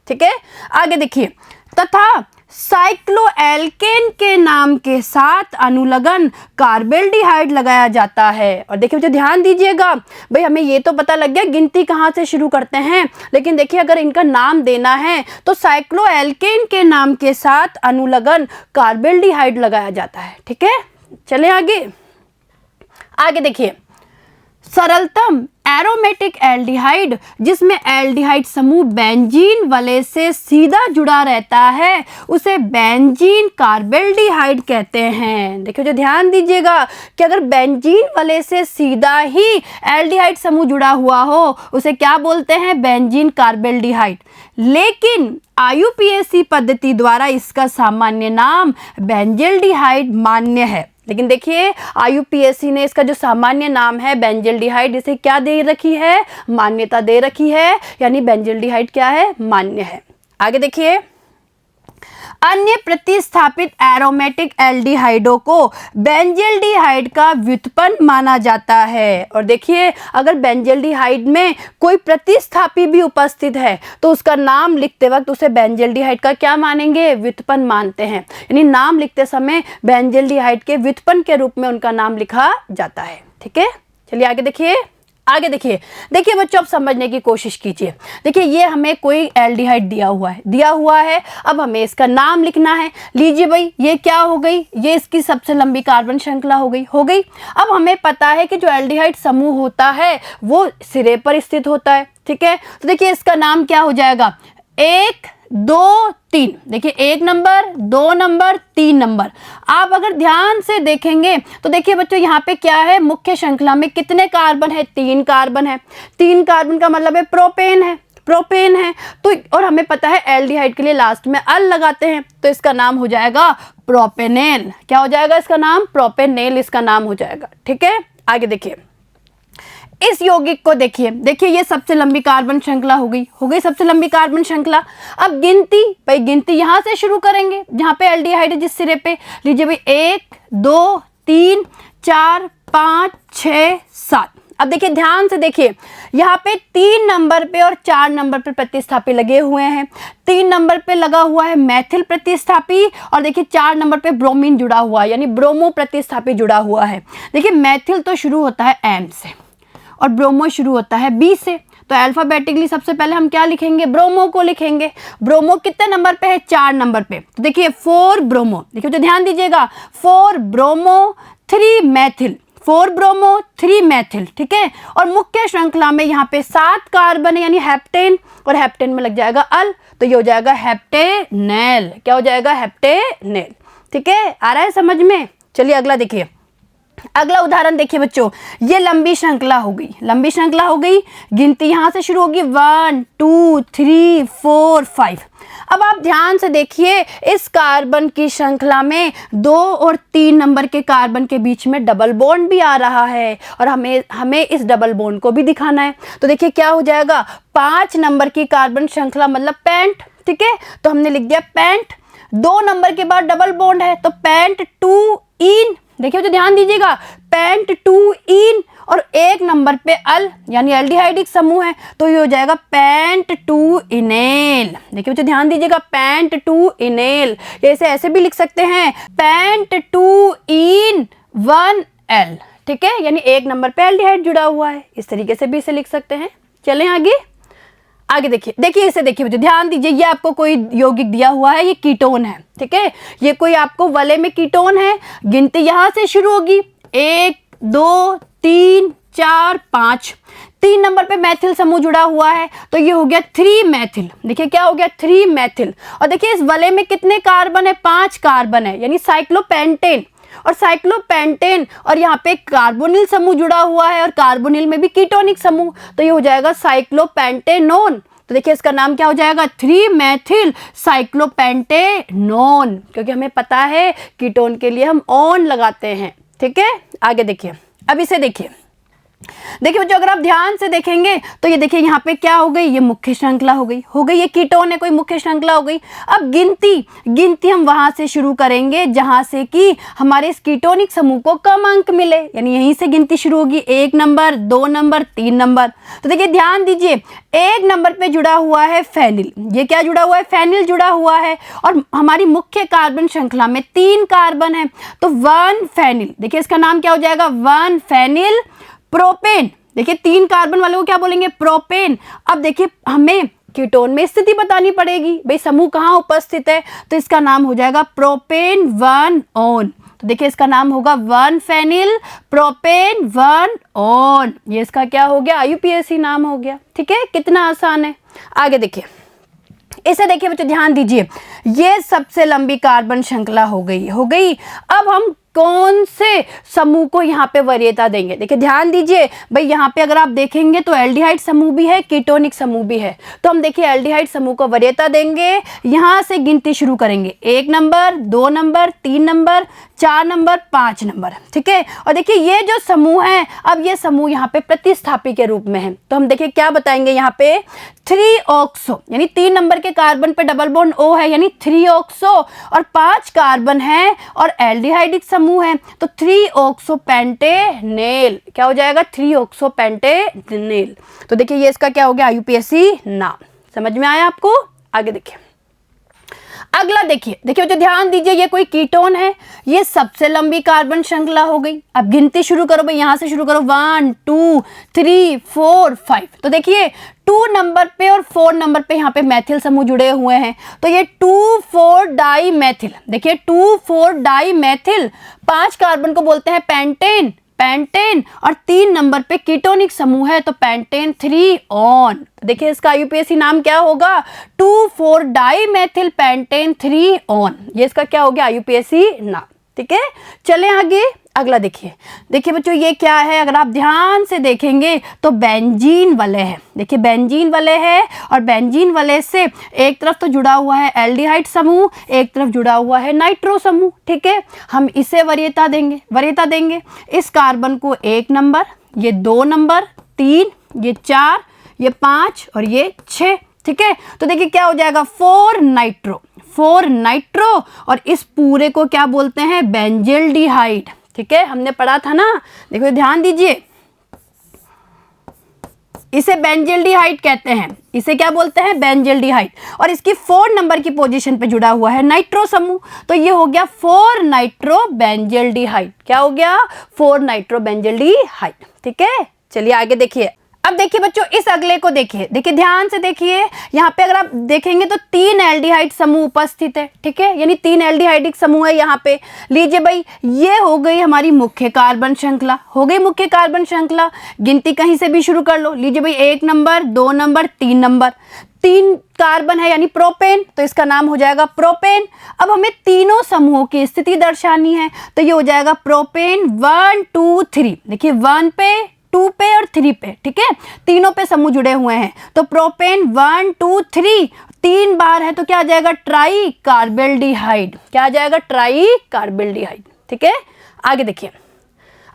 A: ठीक है। आगे देखिए, तथा साइक्लोएल्केन के नाम के साथ अनुलग्न कार्बेल्डिहाइड लगाया जाता है। और देखिए जो ध्यान दीजिएगा, भाई हमें ये तो पता लग गया गिनती कहाँ से शुरू करते हैं, लेकिन देखिए अगर इनका नाम देना है तो साइक्लोएल्केन के नाम के साथ अनुलग्न कार्बेल्डिहाइड लगाया जाता है, ठीक है। चले आगे देखिए, सरलतम एरोमेटिक एल्डिहाइड जिसमें एल्डिहाइड समूह बेंजीन वलय से सीधा जुड़ा रहता है उसे बेंजीन कार्बेल्डिहाइड कहते हैं। देखिए जो ध्यान दीजिएगा कि अगर बेंजीन वलय से सीधा ही एल्डिहाइड समूह जुड़ा हुआ हो उसे क्या बोलते हैं, बेंजीन कार्बेल्डिहाइड। लेकिन IUPAC पद्धति द्वारा इसका सामान्य नाम बेंजल्डिहाइड मान्य है। लेकिन देखिए IUPAC ने इसका जो सामान्य नाम है बेंजल्डिहाइड, इसे क्या दे रखी है, मान्यता दे रखी है, यानी बेंजल्डिहाइड क्या है, मान्य है। आगे देखिए, अन्य प्रतिस्थापित एरोमेटिक एल्डिहाइडों को बेंजल्डिहाइड का व्युत्पन्न माना जाता है। और देखिए अगर बेंजल्डिहाइड में कोई प्रतिस्थापी भी उपस्थित है तो उसका नाम लिखते वक्त उसे बेंजल्डिहाइड का क्या मानेंगे, व्युत्पन्न मानते हैं, यानी नाम लिखते समय बेंजल्डिहाइड के व्युत्पन्न के रूप में उनका नाम लिखा जाता है, ठीक है। चलिए आगे देखिए बच्चों, अब समझने की कोशिश कीजिए। देखिए ये हमें कोई एल्डिहाइड दिया हुआ है, अब हमें इसका नाम लिखना है। लीजिए भाई, ये क्या हो गई, ये इसकी सबसे लंबी कार्बन श्रृंखला हो गई। अब हमें पता है कि जो एल्डिहाइड समूह होता है वो सिरे पर स्थित होता है, ठीक है। तो देखिए इसका नाम क्या हो जाएगा, 1 2 3, देखिए 1 नंबर, 2 नंबर, 3 नंबर। आप अगर ध्यान से देखेंगे तो देखिए बच्चों यहाँ पे क्या है, मुख्य श्रृंखला में कितने कार्बन है, 3 कार्बन है। 3 कार्बन का मतलब है प्रोपेन है, प्रोपेन है। तो और हमें पता है एल्डिहाइड के लिए लास्ट में अल लगाते हैं, तो इसका नाम हो जाएगा प्रोपेनेल। क्या हो जाएगा इसका नाम? प्रोपेनेल इसका नाम हो जाएगा। ठीक है, आगे देखिए इस यौगिक को देखिए, देखिए ये सबसे लंबी कार्बन श्रृंखला हो गई सबसे लंबी कार्बन श्रृंखला। अब गिनती, भाई गिनती यहाँ से शुरू करेंगे जहाँ पे एल्डिहाइड है जिस सिरे पे। लीजिए भाई 1 2 3 4 5 6 7। अब देखिए ध्यान से देखिए, यहाँ पे 3 नंबर पे और 4 नंबर पे प्रतिस्थापी लगे हुए हैं। 3 नंबर पे लगा हुआ है मैथिल प्रतिस्थापी और देखिए 4 नंबर पे ब्रोमीन जुड़ा हुआ है, यानी ब्रोमो प्रतिस्थापी जुड़ा हुआ है। देखिए मैथिल तो शुरू होता है एम से और ब्रोमो शुरू होता है बी से, तो अल्फाबेटिकली सबसे पहले हम क्या लिखेंगे? ब्रोमो को लिखेंगे। ब्रोमो कितने नंबर पे है? 4 नंबर पे। तो देखिए 4 ब्रोमो, देखिए तो ध्यान दीजिएगा 4 ब्रोमो 3 मैथिल, 4 ब्रोमो 3 मैथिल। ठीक है, और मुख्य श्रृंखला में यहाँ पे 7 कार्बन है यानी हेप्टेन, और हेप्टेन में लग जाएगा अल, तो ये हो जाएगा हेप्टेनेल। क्या हो जाएगा? हेप्टेनेल। ठीक है, आ रहा है समझ में? चलिए अगला देखिए, अगला उदाहरण देखिए बच्चों, ये लंबी श्रृंखला हो गई, लंबी श्रृंखला हो गई। गिनती यहाँ से शुरू होगी 1 2 3 4 5। अब आप ध्यान से देखिए, इस कार्बन की श्रृंखला में 2 और 3 नंबर के कार्बन के बीच में डबल बॉन्ड भी आ रहा है और हमें इस डबल बॉन्ड को भी दिखाना है। तो देखिए क्या हो जाएगा, 5 नंबर की कार्बन श्रृंखला मतलब पेंट। ठीक है, तो हमने लिख दिया पेंट। 2 नंबर के बाद डबल बॉन्ड है तो पेंट 2 इन। देखिए तो ध्यान दीजिएगा, पेंट 2 इन और 1 नंबर पे अल यानी एल्डिहाइडिक समूह है, तो ये हो जाएगा पेंट 2 इनेल। देखिए बच्चों ध्यान दीजिएगा, पेंट 2 इनेल। ऐसे ऐसे भी लिख सकते हैं, पेंट 2 इन 1 एल। ठीक है, यानी 1 नंबर पे एल्डिहाइड जुड़ा हुआ है, इस तरीके से भी इसे लिख सकते हैं। चलें आगे, आगे देखिए, देखिए इसे देखिए बच्चों ध्यान दीजिए, ये आपको कोई यौगिक दिया हुआ है, ये कीटोन है। ठीक है, ये कोई आपको वलय में कीटोन है। गिनती यहाँ से शुरू होगी 1 2 3 4 5। 3 नंबर पे मैथिल समूह जुड़ा हुआ है, तो ये हो गया 3 मैथिल। देखिए क्या हो गया, 3 मैथिल। और देखिए इस वलय में कितने कार्बन है? 5 कार्बन है, यानी साइक्लोपेंटेन और साइक्लोपेंटेन, और यहाँ पे कार्बोनिल समूह जुड़ा हुआ है और कार्बोनिल में भी कीटोनिक समूह, तो ये हो जाएगा साइक्लोपेंटेनोन। तो देखिए इसका नाम क्या हो जाएगा, 3 मैथिल साइक्लोपेंटेनोन, क्योंकि हमें पता है कीटोन के लिए हम ऑन लगाते हैं। ठीक है, आगे देखिए, अब इसे देखिए, देखिए बच्चों अगर आप ध्यान से देखेंगे तो ये देखिए यहाँ पे क्या हो गई, ये मुख्य श्रृंखला हो गई, ये कीटोन है, कोई मुख्य श्रृंखला हो गई। अब गिनती हम वहां से शुरू करेंगे जहां से कि हमारे इस कीटोनिक समूह को कम अंक मिले, यानी यहीं से गिनती शुरू होगी। 1 नंबर 2 नंबर 3 नंबर। तो देखिए ध्यान दीजिए, 1 नंबर पे जुड़ा हुआ है फेनिल। ये क्या जुड़ा हुआ है? फेनिल जुड़ा हुआ है, और हमारी मुख्य कार्बन श्रृंखला में 3 कार्बन है, तो 1 फेनिल। देखिए इसका नाम क्या हो जाएगा, 1 फेनिल प्रोपेन। देखिए 3 कार्बन वाले को क्या बोलेंगे? प्रोपेन। अब देखिए हमें कीटोन में स्थिति बतानी पड़ेगी, भाई समूह कहाँ उपस्थित है, तो इसका नाम हो जाएगा प्रोपेन 1 ऑन। तो देखिए इसका नाम होगा 1 फेनिल प्रोपेन 1 ऑन। ये इसका क्या हो गया? IUPAC नाम हो गया। ठीक है, कितना आसान है। आगे देखिए, इसे देखिए बच्चों ध्यान दीजिए, ये सबसे लंबी कार्बन श्रृंखला हो गई। अब हम कौन से समूह को यहाँ पे वरीयता देंगे? देखिए ध्यान दीजिए, भाई यहाँ पे अगर आप देखेंगे तो एल्डिहाइड समूह भी है, कीटोनिक समूह भी है, तो हम देखिए एल्डिहाइड समूह को वरीयता देंगे। यहाँ से गिनती शुरू करेंगे, 1 number 2 number 3 number 4 number 5 number. ठीक है, और देखिए ये जो समूह है, अब ये समूह यहाँ पे प्रतिस्थापी के रूप में है, तो हम देखिए क्या बताएंगे यहाँ पे, 3 ऑक्सो, यानी 3 नंबर के कार्बन पे डबल बॉन्ड O है, यानी 3 ऑक्सो, और 5 कार्बन है और एल्डिहाइडिक समूह है, तो 3 ऑक्सो पेंटेनेल। क्या हो जाएगा? 3 ऑक्सो पेंटेनेल। तो देखिए ये इसका क्या हो गया? IUPAC नाम। समझ में आया आपको? आगे देखिए, अगला देखिए जो ध्यान दीजिए, ये कोई कीटोन है, ये सबसे लंबी कार्बन श्रृंखला हो गई। अब गिनती शुरू करो भाई, यहां से शुरू करो, 1 2 3 4 5। तो देखिए 2 नंबर पे और 4 नंबर पे यहाँ पे मैथिल समूह जुड़े हुए हैं, तो ये 2,4 डाई मैथिल। देखिए 2,4 डाई मैथिल, 5 कार्बन को बोलते हैं पेंटेन, पेंटेन, और 3 नंबर पे कीटोनिक समूह है तो पेंटेन 3 ऑन। देखिए इसका आईयूपीएसी नाम क्या होगा, 2,4 डाइमेथिल पेंटेन 3 ऑन। ये इसका क्या हो गया, आईयूपीएसी नाम। ठीक है, चलें आगे, अगला देखिए। देखिए बच्चों ये क्या है, अगर आप ध्यान से देखेंगे तो बेंजीन वलय है। देखिए बेंजीन वलय है, और बेंजीन वलय से एक तरफ तो जुड़ा हुआ है एल्डिहाइड समूह, एक तरफ जुड़ा हुआ है नाइट्रो समूह। ठीक है, हम इसे वरीयता देंगे। इस कार्बन को 1 नंबर, ये 2 नंबर, 3, ये 4, ये 5 और ये 6। ठीक है, तो देखिए क्या हो जाएगा, 4 नाइट्रो, और इस पूरे को क्या बोलते हैं, बेंजिल्डिहाइड। ठीक है, हमने पढ़ा था ना, देखो ध्यान दीजिए, इसे बेंजिल्डिहाइड कहते हैं। इसे क्या बोलते हैं, बेंजिल्डिहाइड। और इसकी 4 नंबर की पोजीशन पे जुड़ा हुआ है नाइट्रो समूह, तो ये हो गया 4 नाइट्रो बेंजिल्डिहाइड। क्या हो गया, 4 नाइट्रो बेंजिल्डिहाइड। ठीक है, चलिए आगे देखिए। अब देखिए बच्चों इस अगले को देखिए, ध्यान से देखिए, यहाँ पे अगर आप देखेंगे तो 3 एल्डिहाइड समूह उपस्थित है। ठीक है, यानी 3 एल्डिहाइडिक समूह है यहाँ पे। लीजिए भाई, ये हो गई हमारी मुख्य कार्बन श्रृंखला, गिनती कहीं से भी शुरू कर लो। लीजिए भाई 1 नंबर, 2 नंबर, 3 नंबर, 3 कार्बन है यानी प्रोपेन, तो इसका नाम हो जाएगा प्रोपेन। अब हमें तीनों समूहों की स्थिति दर्शानी है, तो ये हो जाएगा प्रोपेन 1, 2, 3। देखिए 1 पे, 2 पे और 3 पे। ठीक है, तीनों पे समूह जुड़े हुए हैं, तो प्रोपेन 1, 2, 3 3 बार है तो क्या आ जाएगा, ट्राई कार्बेल्डिहाइड। क्या आ जाएगा, ट्राई कार्बेल्डिहाइड। ठीक है, आगे देखिए।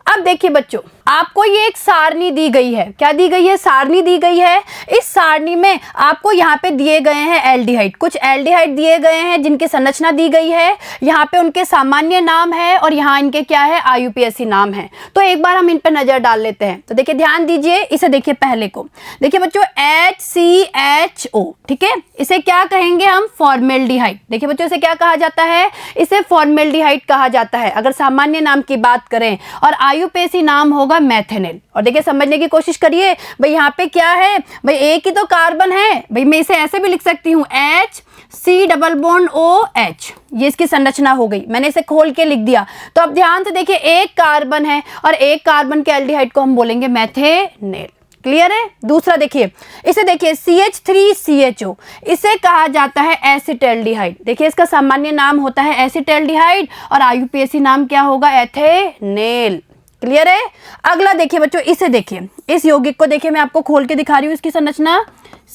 A: अब देखिए बच्चों, आपको ये एक सारणी दी गई है। क्या दी गई है, सारणी दी गई है। इस सारणी में आपको यहाँ पे दिए गए हैं एल्डिहाइड, कुछ एल्डिहाइड दिए गए हैं जिनकी संरचना दी गई है। यहाँ पे उनके सामान्य नाम है और यहाँ इनके क्या है, आईयूपीएसी नाम है। तो एक बार हम इन पे नजर डाल लेते हैं। तो देखिए ध्यान दीजिए, इसे देखिए पहले को। देखिए बच्चों HCHO, ठीक है, इसे क्या कहेंगे हम, फॉर्मेल्डिहाइड। देखिए बच्चों इसे क्या कहा जाता है, इसे फॉर्मेल्डिहाइड कहा जाता है अगर सामान्य नाम की बात करें, और आईयूपीएसी नाम होगा मेथेनिल। और देखिए समझने की कोशिश करिए, भाई यहाँ पे क्या है, भाई एक ही तो कार्बन है। भाई मैं इसे ऐसे भी लिख सकती हूँ, HC+OH, ये इसकी संरचना हो गई। मैंने इसे खोल के लिख दिया। तो अब ध्यान से देखिए, एक कार्बन है और एक कार्बन के एल्डिहाइड को हम बोलेंगे मेथेनेल। क्लियर है। दूसरा देखिए, इसे देखिए CH3CHO, इसे कहा जाता है एसिटैल्डिहाइड। देखिए इसका सामान्य नाम होता है एसिटैल्डिहाइड और आईयूपीएसी नाम क्या होगा, एथेनेल। क्लियर है। अगला देखिए बच्चों, इसे देखिए, इस यौगिक को देखिए, मैं आपको खोल के दिखा रही हूँ इसकी संरचना।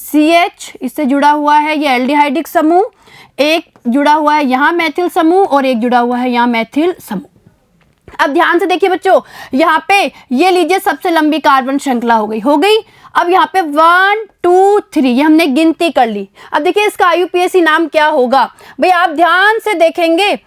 A: CH इससे जुड़ा हुआ है ये एल्डिहाइडिक समूह, एक जुड़ा हुआ है यहाँ मैथिल समूह और एक जुड़ा हुआ है यहाँ मैथिल समूह। अब ध्यान से देखिए बच्चों, यहाँ पे ये लीजिए सबसे लंबी कार्बन श्रृंखला हो गई। अब यहाँ पे 1, 2, 3 ये हमने गिनती कर ली। अब देखिए इसका आईयूपीएसी नाम क्या होगा, भाई आप ध्यान से देखेंगे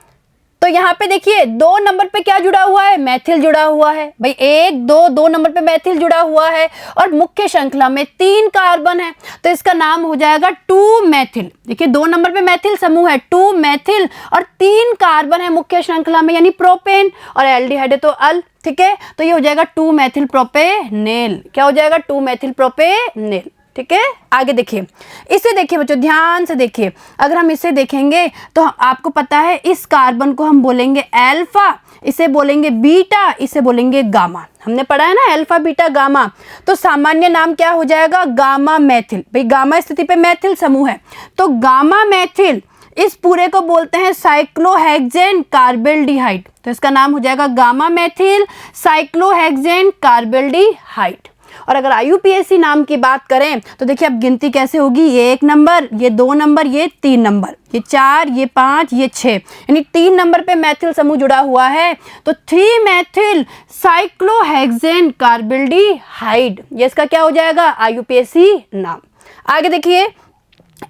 A: तो यहाँ पे देखिए 2 नंबर पे क्या जुड़ा हुआ है, मैथिल जुड़ा हुआ है। भाई 1, 2 नंबर पे मैथिल जुड़ा हुआ है और मुख्य श्रृंखला में 3 कार्बन है, तो इसका नाम हो जाएगा 2 मैथिल। देखिए 2 नंबर पे मैथिल समूह है, 2 मैथिल, और 3 कार्बन है मुख्य श्रृंखला में यानी प्रोपेन, और एल्डिहाइड है तो अल। ठीक है, तो ये हो जाएगा 2 मैथिल प्रोपेनेल। क्या हो जाएगा, 2 मैथिल प्रोपेनेल। ठीक है, आगे देखिए, इसे देखिए बच्चों, ध्यान से देखिए। अगर हम इसे देखेंगे तो आपको पता है इस कार्बन को हम बोलेंगे अल्फा, इसे बोलेंगे बीटा, इसे बोलेंगे गामा। हमने पढ़ा है ना अल्फा बीटा गामा, तो सामान्य नाम क्या हो जाएगा, गामा मैथिल। भाई गामा स्थिति पे मैथिल समूह है, तो गामा मैथिल, इस पूरे को बोलते हैं साइक्लोहेक्सेन कार्बेल्डिहाइड। तो इसका नाम हो जाएगा गामा मैथिल साइक्लोहेक्सेन कार्बेल्डिहाइड। और अगर आईयूपीएसी नाम की बात करें तो देखिए अब गिनती कैसे होगी, ये 1 नंबर, ये 2 नंबर, ये 3 नंबर, ये 4, ये 5, ये 6, यानी 3 नंबर पे मैथिल समूह जुड़ा हुआ है, तो 3 मैथिल साइक्लोहेक्सेन कार्बेल्डिहाइड, ये इसका क्या हो जाएगा, आईयूपीएसी नाम। आगे देखिए,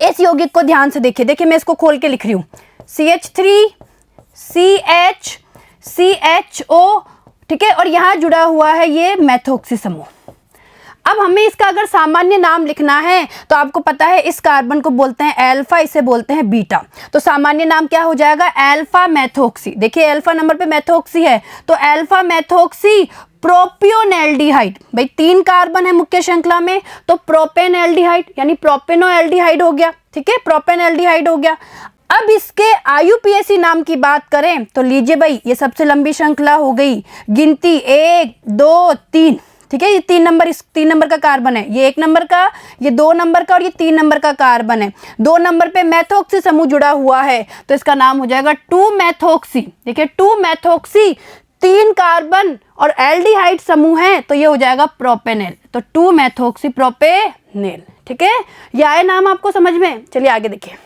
A: इस यौगिक को ध्यान से देखिए, मैं इसको खोल के लिख रही हूँ, CH3CHCHO, ठीक है, और यहाँ जुड़ा हुआ है ये मैथोक्सी समूह। अब हमें इसका अगर सामान्य नाम लिखना है तो आपको पता है इस कार्बन को बोलते हैं अल्फा, इसे बोलते हैं बीटा, तो सामान्य नाम क्या हो जाएगा, अल्फा मैथोक्सी। देखिए अल्फा नंबर पे मैथोक्सी है, तो अल्फा मैथोक्सी प्रोपियोनेल्डिहाइड। भाई 3 कार्बन है मुख्य श्रृंखला में, तो प्रोपेनएल्डिहाइड यानी प्रोपेनोएल्डिहाइड हो गया। ठीक है, प्रोपेनएल्डिहाइड हो गया। अब इसके IUPAC नाम की बात करें तो लीजिए भाई, ये सबसे लंबी श्रृंखला हो गई, गिनती 1 2 3, ठीक है। ये 3 नंबर, इस 3 नंबर का कार्बन है, ये 1 नंबर का, ये 2 नंबर का और ये 3 नंबर का कार्बन है। 2 नंबर पे मेथोक्सी समूह जुड़ा हुआ है तो इसका नाम हो जाएगा 2-मेथोक्सी। देखिए 2-मेथोक्सी, 3 कार्बन और एल्डिहाइड समूह है तो ये हो जाएगा प्रोपेनेल, तो 2-मेथोक्सी प्रोपेनेल, ठीक है। ये आए नाम आपको समझ में। चलिए आगे देखिए।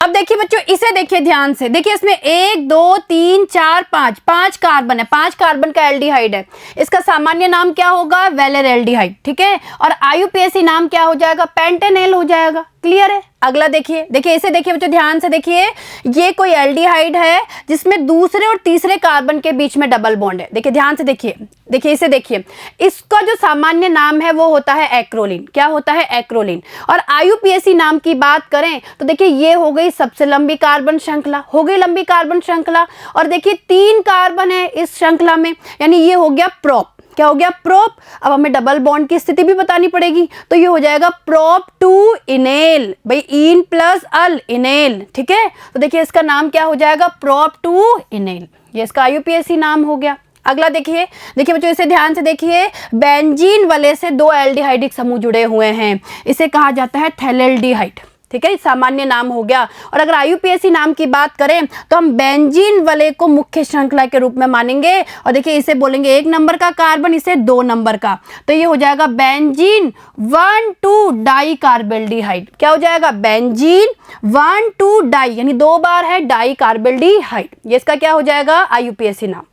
A: अब देखिए बच्चों, इसे देखिए ध्यान से, देखिए इसमें 1 2 3 4 5 5 कार्बन है, 5 कार्बन का एल्डिहाइड है। इसका सामान्य नाम क्या होगा? वेलेर एल्डिहाइड, ठीक है। और IUPAC नाम क्या हो जाएगा? पेंटेनेल हो जाएगा। क्लियर है। अगला देखिए, देखिए इसे देखिए बच्चों ध्यान से देखिए, ये कोई एल्डिहाइड है जिसमें दूसरे और तीसरे कार्बन के बीच में डबल बॉन्ड है। देखिए ध्यान से देखिए, देखिए इसे देखिए, इसका जो सामान्य नाम है वो होता है एक्रोलीन। क्या होता है? एक्रोलीन। और IUPAC नाम की बात करें तो देखिए ये हो गई सबसे लंबी कार्बन श्रृंखला, हो गई लंबी कार्बन श्रृंखला। और देखिए 3 कार्बन है इस श्रृंखला में, यानी ये हो गया प्रोप। क्या हो गया? प्रोप। अब हमें डबल बॉन्ड की स्थिति भी बतानी पड़ेगी तो ये हो जाएगा प्रोप 2 इनेल, भाई इन प्लस अल, इनेल, ठीक है। तो देखिए इसका नाम क्या हो जाएगा? प्रोप 2 इनेल, ये इसका IUPAC नाम हो गया। अगला देखिए, देखिए बच्चों इसे ध्यान से देखिए, बेंजीन वाले से 2 एल्डिहाइडिक समूह जुड़े हुए हैं, इसे कहा जाता है थैलेल्डिहाइड, ठीक है। सामान्य नाम हो गया। और अगर IUPAC नाम की बात करें तो हम बेंजीन वाले को मुख्य श्रृंखला के रूप में मानेंगे। और देखिए इसे बोलेंगे 1 नंबर का कार्बन, इसे 2 नंबर का, तो ये हो जाएगा बेंजीन 1,2 डाई कार्बेल्डिहाइड। क्या हो जाएगा? बेंजीन 1,2 डाई, यानी 2 बार है डाई कार्बेल्डिहाइड, ये इसका क्या हो जाएगा? IUPAC नाम।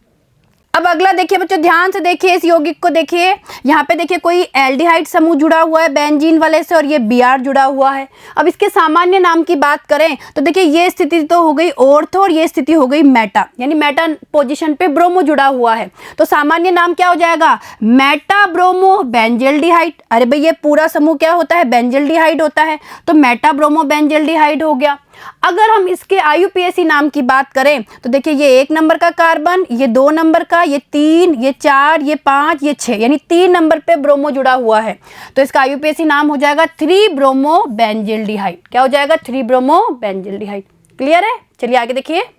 A: अब अगला देखिए बच्चों ध्यान से देखिए, इस यौगिक को देखिए, यहाँ पे देखिए कोई एल्डिहाइड समूह जुड़ा हुआ है बेंजीन वाले से और ये Br जुड़ा हुआ है। अब इसके सामान्य नाम की बात करें तो देखिए ये स्थिति तो हो गई ऑर्थो और ये स्थिति हो गई मेटा, यानी मेटा पोजीशन पे ब्रोमो जुड़ा हुआ है तो सामान्य नाम क्या हो जाएगा? Meta bromo benzaldehyde. अरे भाई ये पूरा समूह क्या होता है? बेंजल्डिहाइड होता है, तो मेटा ब्रोमो बेंजल्डिहाइड हो गया। अगर हम इसके IUPAC नाम की बात करें तो देखिए ये 1 नंबर का कार्बन, ये 2 नंबर का, ये 3, ये 4, ये 5, ये 6, यानी 3 नंबर पे ब्रोमो जुड़ा हुआ है तो इसका IUPAC नाम हो जाएगा 3 ब्रोमो बेंजल्डिहाइड। क्या हो जाएगा? 3 ब्रोमो बेंजल्डिहाइड। क्लियर है। चलिए आगे देखिए।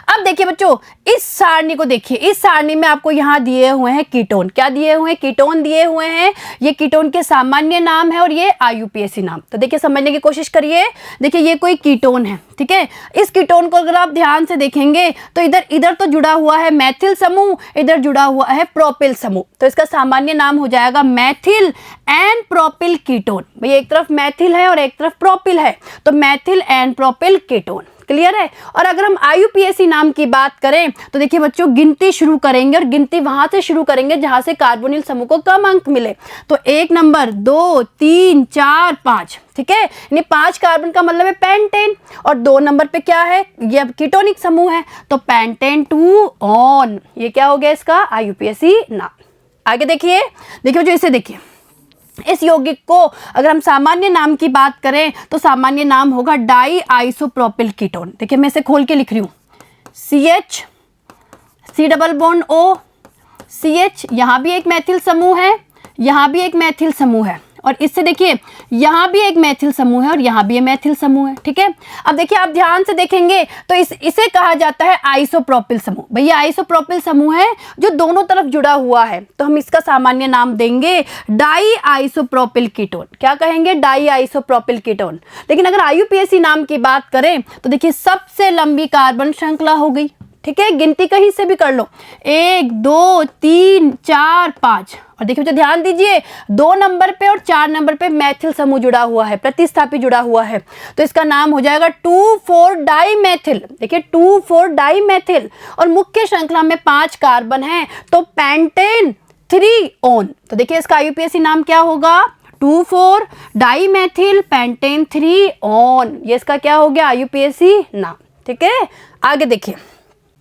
A: अब देखिए बच्चों इस सारणी को देखिए, इस सारणी में आपको यहाँ दिए हुए हैं कीटोन। क्या दिए हुए हैं? कीटोन दिए हुए हैं। ये कीटोन के सामान्य नाम है और ये IUPAC नाम। तो देखिए समझने की कोशिश करिए। देखिए ये कोई कीटोन है, ठीक है। इस कीटोन को अगर आप ध्यान से देखेंगे तो इधर इधर तो जुड़ा हुआ है मैथिल समूह, इधर जुड़ा हुआ है प्रोपिल समूह, तो इसका सामान्य नाम हो जाएगा मैथिल एंड प्रोपिल कीटोन। भाई एक तरफ मैथिल है और एक तरफ प्रोपिल है तो Maithil and propyl ketone. Clear है। और अगर हम IUPAC नाम की बात करें तो देखिए बच्चों गिनती शुरू करेंगे और गिनती वहां से शुरू करेंगे जहां से कार्बोनिल समूह को कम अंक मिले। तो 1 नंबर, 2 3 4 5, ठीक है, यानी 5 कार्बन का मतलब है पेंटेन। और 2 नंबर पे क्या है? ये कीटोनिक समूह है तो पेंटेन 2 ऑन, ये क्या हो गया इसका IUPAC नाम। आगे देखिए, देखिए जो इसे देखिए, इस यौगिक को अगर हम सामान्य नाम की बात करें तो सामान्य नाम होगा डाई आइसोप्रोपिल कीटोन। देखिए मैं इसे खोल के लिख रही हूँ, CH, C double bond O, CH, यहाँ भी एक मैथिल समूह है, यहाँ भी एक मैथिल समूह है और इससे देखिए यहाँ भी एक मैथिल समूह है और यहाँ भी एक मैथिल समूह है, ठीक है। अब देखिए आप ध्यान से देखेंगे तो इसे कहा जाता है आइसोप्रोपिल समूह। भैया आइसोप्रोपिल समूह है जो दोनों तरफ जुड़ा हुआ है तो हम इसका सामान्य नाम देंगे डाई आइसोप्रोपिल कीटोन। क्या कहेंगे? Di isopropyl ketone. लेकिन अगर IUPAC नाम की बात करें तो देखिए सबसे लंबी कार्बन श्रृंखला हो गई, ठीक है। गिनती कहीं से भी कर लो, 1 2 3 4 5। और देखिए बच्चों ध्यान दीजिए 2 नंबर पे और 4 नंबर पे मैथिल समूह जुड़ा हुआ है, प्रतिस्थापी जुड़ा हुआ है तो इसका नाम हो जाएगा 2,4 डाई मैथिल। देखिए 2,4 डाई मैथिल और मुख्य श्रृंखला में 5 कार्बन है तो पेंटेन 3 ऑन। तो देखिए इसका IUPAC नाम क्या होगा? 2,4 डाई मैथिल पेंटेन 3 ऑन, ये इसका क्या हो गया? IUPAC नाम, ठीक है। आगे देखिए।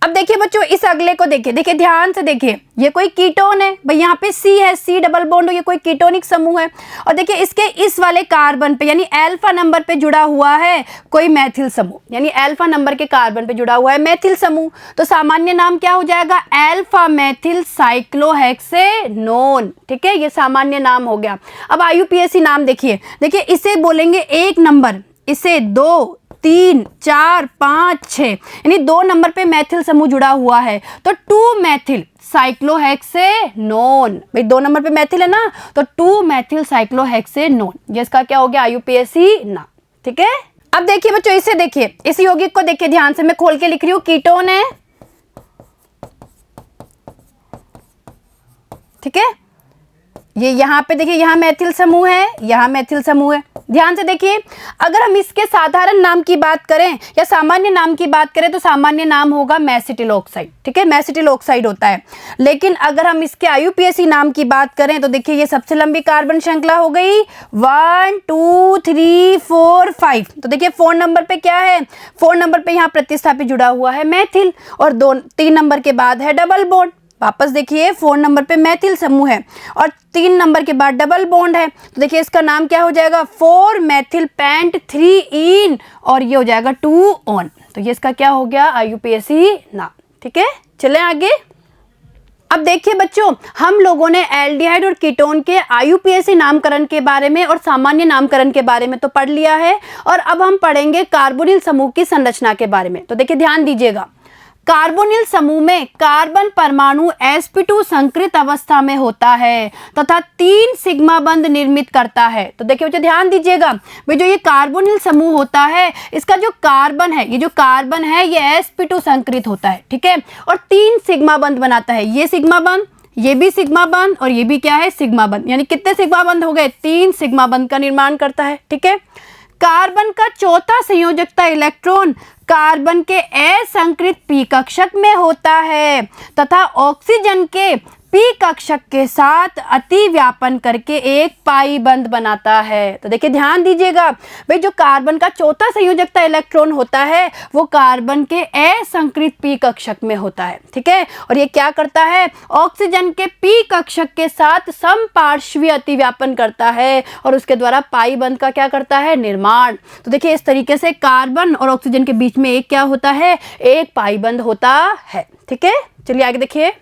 A: अब देखिए बच्चों इस अगले को देखिए, देखिए ध्यान से देखिए, ये कोई कीटोन है, भाई यहाँ पे C है, C डबल बॉन्ड, ये कोई कीटोनिक समूह है और देखिए इसके इस वाले कार्बन पे यानी अल्फा नंबर पे जुड़ा हुआ है कोई मैथिल समूह, यानी अल्फा नंबर के कार्बन पे जुड़ा हुआ है मैथिल समूह तो सामान्य नाम क्या हो जाएगा? अल्फा मैथिल साइक्लोहेक्सेनोन, ठीक है, ये सामान्य नाम हो गया। अब IUPAC नाम देखिए, देखिए इसे बोलेंगे 1 नंबर, इसे 2 3 4 5 6, यानी 2 नंबर पे मैथिल समूह जुड़ा हुआ है तो 2 मैथिल साइक्लोहेक्सेनोन। भाई 2 नंबर पे मैथिल है ना, तो 2 मैथिल साइक्लोहेक्सेनोन, ये इसका क्या हो गया IUPAC नाम। ठीक है, अब देखिए बच्चों, इसे देखिए, इस यौगिक को देखिए ध्यान से, मैं खोल के लिख रही हूँ, कीटोन है। ठीक है, ये यहाँ पे देखिए, यहाँ मैथिल समूह है, यहाँ मैथिल समूह है। ध्यान से देखिए, अगर हम इसके साधारण नाम की बात करें या सामान्य नाम की बात करें तो सामान्य नाम होगा मेसिटिल ऑक्साइड। ठीक है, मेसिटिल ऑक्साइड होता है। लेकिन अगर हम इसके IUPAC नाम की बात करें तो देखिए, ये सबसे लंबी कार्बन श्रृंखला हो गई, 1 2 3 4 5। तो देखिए 4 नंबर पे क्या है, 4 नंबर पे यहाँ प्रतिस्थापी जुड़ा हुआ है मैथिल, और 3 नंबर के बाद है डबल बॉन्ड। वापस देखिए, 4 नंबर पे मैथिल समूह है और 3 नंबर के बाद डबल बॉन्ड है, तो देखिए इसका नाम क्या हो जाएगा, 4 मैथिल पेंट 3 इन, और ये हो जाएगा 2 ऑन। तो ये इसका क्या हो गया, IUPAC नाम। ठीक है, चलें आगे। अब देखिए बच्चों, हम लोगों ने एल्डिहाइड और कीटोन के IUPAC नामकरण के बारे में और सामान्य नामकरण के बारे में तो पढ़ लिया है, और अब हम पढ़ेंगे कार्बोनिल समूह की संरचना के बारे में। तो देखिए ध्यान दीजिएगा, कार्बोनिल समूह में कार्बन परमाणु sp2 संकृत अवस्था में होता है तथा 3 सिग्मा बंध निर्मित करता है। तो देखिए बच्चों ध्यान दीजिएगा, भाई जो ये कार्बोनिल समूह होता है, इसका जो कार्बन है, ये जो कार्बन है ये sp2 संकृत होता है। ठीक है, और 3 सिग्मा बंध बनाता है, ये सिग्मा बंध, ये भी सिग्मा बंध, और ये भी क्या है, सिग्मा बंध। यानी कितने सिग्मा बंध हो गए, 3 सिग्मा बंध का निर्माण करता है। ठीक है, कार्बन का चौथा संयोजकता इलेक्ट्रॉन कार्बन के असंकृत p कक्षक में होता है तथा ऑक्सीजन के p कक्षक के साथ अतिव्यापन करके एक पाई बंध बनाता है। तो देखिए ध्यान दीजिएगा, भाई जो कार्बन का चौथा संयोजकता इलेक्ट्रॉन होता है वो कार्बन के असंकृत p कक्षक में होता है। ठीक है, और ये क्या करता है, ऑक्सीजन के p कक्षक के साथ समपार्श्वीय अतिव्यापन करता है और उसके द्वारा पाई बंध का क्या करता है, निर्माण। तो देखिए इस तरीके से कार्बन और ऑक्सीजन के बीच में एक क्या होता है, एक पाई बंध होता है। ठीक है, चलिए आगे देखिए।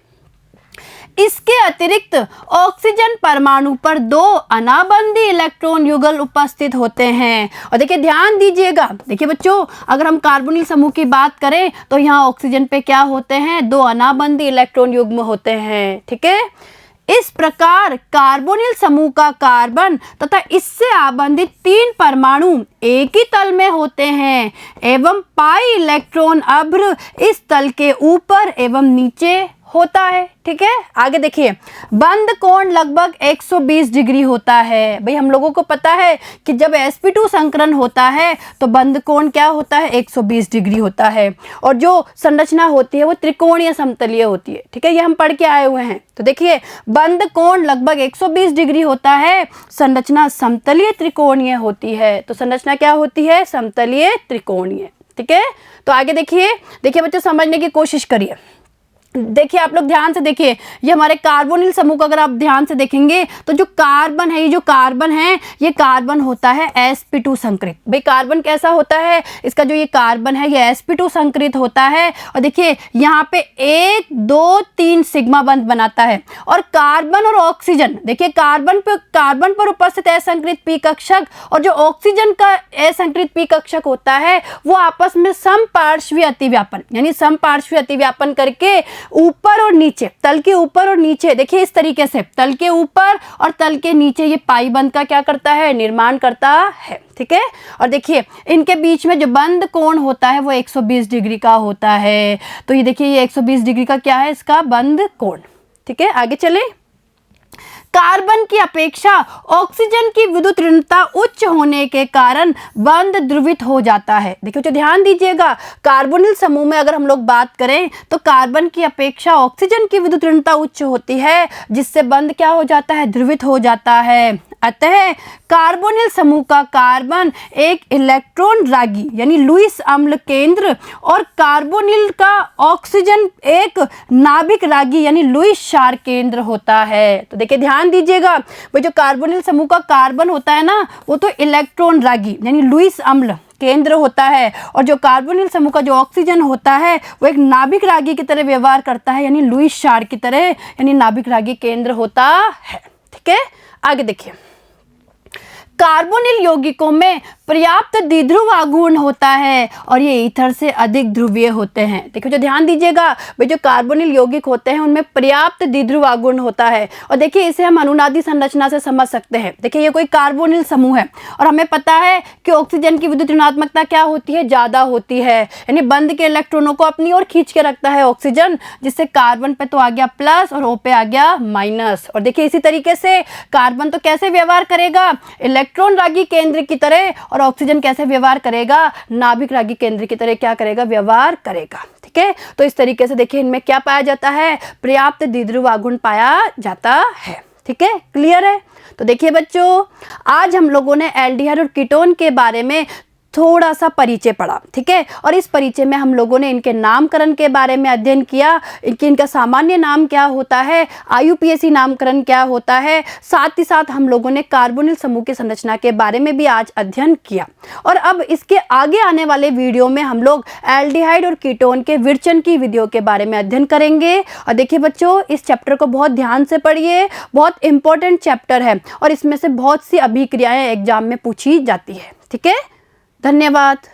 A: इसके अतिरिक्त ऑक्सीजन परमाणु पर 2 अनाबंधी इलेक्ट्रॉन युगल उपस्थित होते हैं। और देखिए ध्यान दीजिएगा, देखिए बच्चों, अगर हम कार्बोनिल समूह की बात करें तो यहाँ ऑक्सीजन पे क्या होते हैं, 2 अनाबंधी इलेक्ट्रॉन युग्म होते हैं। ठीक है, इस प्रकार कार्बोनिल समूह का कार्बन तथा इससे आबंधित 3 परमाणु एक ही तल में होते हैं एवं पाई इलेक्ट्रॉन अभ्र इस तल के ऊपर एवं नीचे होता है। ठीक है, आगे देखिए, बंध कोण लगभग 120 डिग्री होता है। भाई हम लोगों को पता है कि जब sp2 संकरण होता है तो बंध कोण क्या होता है, 120 डिग्री होता है, और जो संरचना होती है वो त्रिकोणीय समतलीय होती है। ठीक है, ये हम पढ़ के आए हुए हैं। तो देखिए बंध कोण लगभग 120 डिग्री होता है, संरचना समतलीय त्रिकोणीय होती है। तो संरचना क्या होती है, समतलीय त्रिकोणीय। ठीक है, तो आगे देखिए, देखिए बच्चों समझने की कोशिश करिए। देखिए आप लोग ध्यान से देखिए, ये हमारे कार्बोनिल समूह को अगर आप ध्यान से देखेंगे तो जो कार्बन है, ये जो कार्बन है, ये कार्बन होता है sp2 संकृत। भाई कार्बन कैसा होता है, इसका जो ये कार्बन है ये sp2 संकृत होता है, और देखिए यहाँ पे 1 2 3 सिग्मा बंध बनाता है। और कार्बन और ऑक्सीजन, देखिए कार्बन पर उपस्थित असंकृत p कक्षक और जो ऑक्सीजन का असंकृत p कक्षक होता है वो आपस में समपार्श्वीय अतिव्यापन, यानी समपार्श्वीय अतिव्यापन करके ऊपर और नीचे, तल के ऊपर और नीचे, देखिए इस तरीके से तल के ऊपर और तल के नीचे ये पाई बंध का क्या करता है, निर्माण करता है। ठीक है, और देखिए इनके बीच में जो बंध कोण होता है वो 120 डिग्री का होता है। तो ये देखिए ये 120 डिग्री का क्या है, इसका बंध कोण। ठीक है, आगे चले। कार्बन की अपेक्षा ऑक्सीजन की विद्युत ऋणता उच्च होने के कारण बंध ध्रुवित हो जाता है। देखिए तो ध्यान दीजिएगा, कार्बोनिल समूह में अगर हम लोग बात करें तो कार्बन की अपेक्षा ऑक्सीजन की विद्युत ऋणता उच्च होती है, जिससे बंध क्या हो जाता है, ध्रुवित हो जाता है। अतः कार्बोनिल समूह का कार्बन एक इलेक्ट्रॉन रागी यानी लुईस अम्ल केंद्र और कार्बोनिल का ऑक्सीजन एक नाभिक रागी यानी लुईस क्षार केंद्र होता है। तो देखिए ध्यान दीजिएगा, वो जो कार्बोनिल समूह का कार्बन होता है ना, वो तो इलेक्ट्रॉन रागी यानी लुईस अम्ल केंद्र होता है, और जो कार्बोनिल समूह का जो ऑक्सीजन होता है वो एक नाभिक रागी की तरह व्यवहार करता है, यानी लुईस क्षार की तरह, यानी नाभिक रागी केंद्र होता है। ठीक है, आगे देखिए। कार्बोनिल यौगिकों में पर्याप्त द्विध्रुव आघूर्ण होता है और ये ईथर से अधिक ध्रुवीय होते हैं। देखिए जो ध्यान दीजिएगा, वे जो कार्बोनिल यौगिक होते हैं उनमें पर्याप्त द्विध्रुव आघूर्ण होता है। और देखिए इसे हम अनुनादी संरचना से समझ सकते हैं। देखिए ये कोई कार्बोनिल समूह है और हमें पता है कि ऑक्सीजन की विद्युत ऋणात्मकता क्या होती है, ज़्यादा होती है, यानी बंद के इलेक्ट्रॉनों को अपनी ओर खींच के रखता है ऑक्सीजन, जिससे कार्बन पे तो आ गया प्लस और O पे आ गया माइनस। और देखिए इसी तरीके से कार्बन तो कैसे व्यवहार करेगा, इलेक्ट्रॉन रागी केंद्र की तरह, और ऑक्सीजन कैसे व्यवहार करेगा, नाभिक रागी केंद्र की तरह क्या करेगा, व्यवहार करेगा। ठीक है, तो इस तरीके से देखिए इनमें क्या पाया जाता है, पर्याप्त द्विध्रुव आघूर्ण पाया जाता है। ठीक है, क्लियर है। तो देखिए बच्चों, आज हम लोगों ने एल्डिहाइड और कीटोन के बारे में थोड़ा सा परिचय पढ़ा। ठीक है, और इस परिचय में हम लोगों ने इनके नामकरण के बारे में अध्ययन किया, इनका सामान्य नाम क्या होता है, IUPAC नामकरण क्या होता है, साथ ही साथ हम लोगों ने कार्बोनिल समूह की संरचना के बारे में भी आज अध्ययन किया। और अब इसके आगे आने वाले वीडियो में हम लोग एल्डिहाइड और कीटोन के विरचन की विधियों के बारे में अध्ययन करेंगे। और देखिए बच्चों, इस चैप्टर को बहुत ध्यान से पढ़िए, बहुत इंपॉर्टेंट चैप्टर है और इसमें से बहुत सी अभिक्रियाएं एग्जाम में पूछी जाती है। ठीक है, धन्यवाद।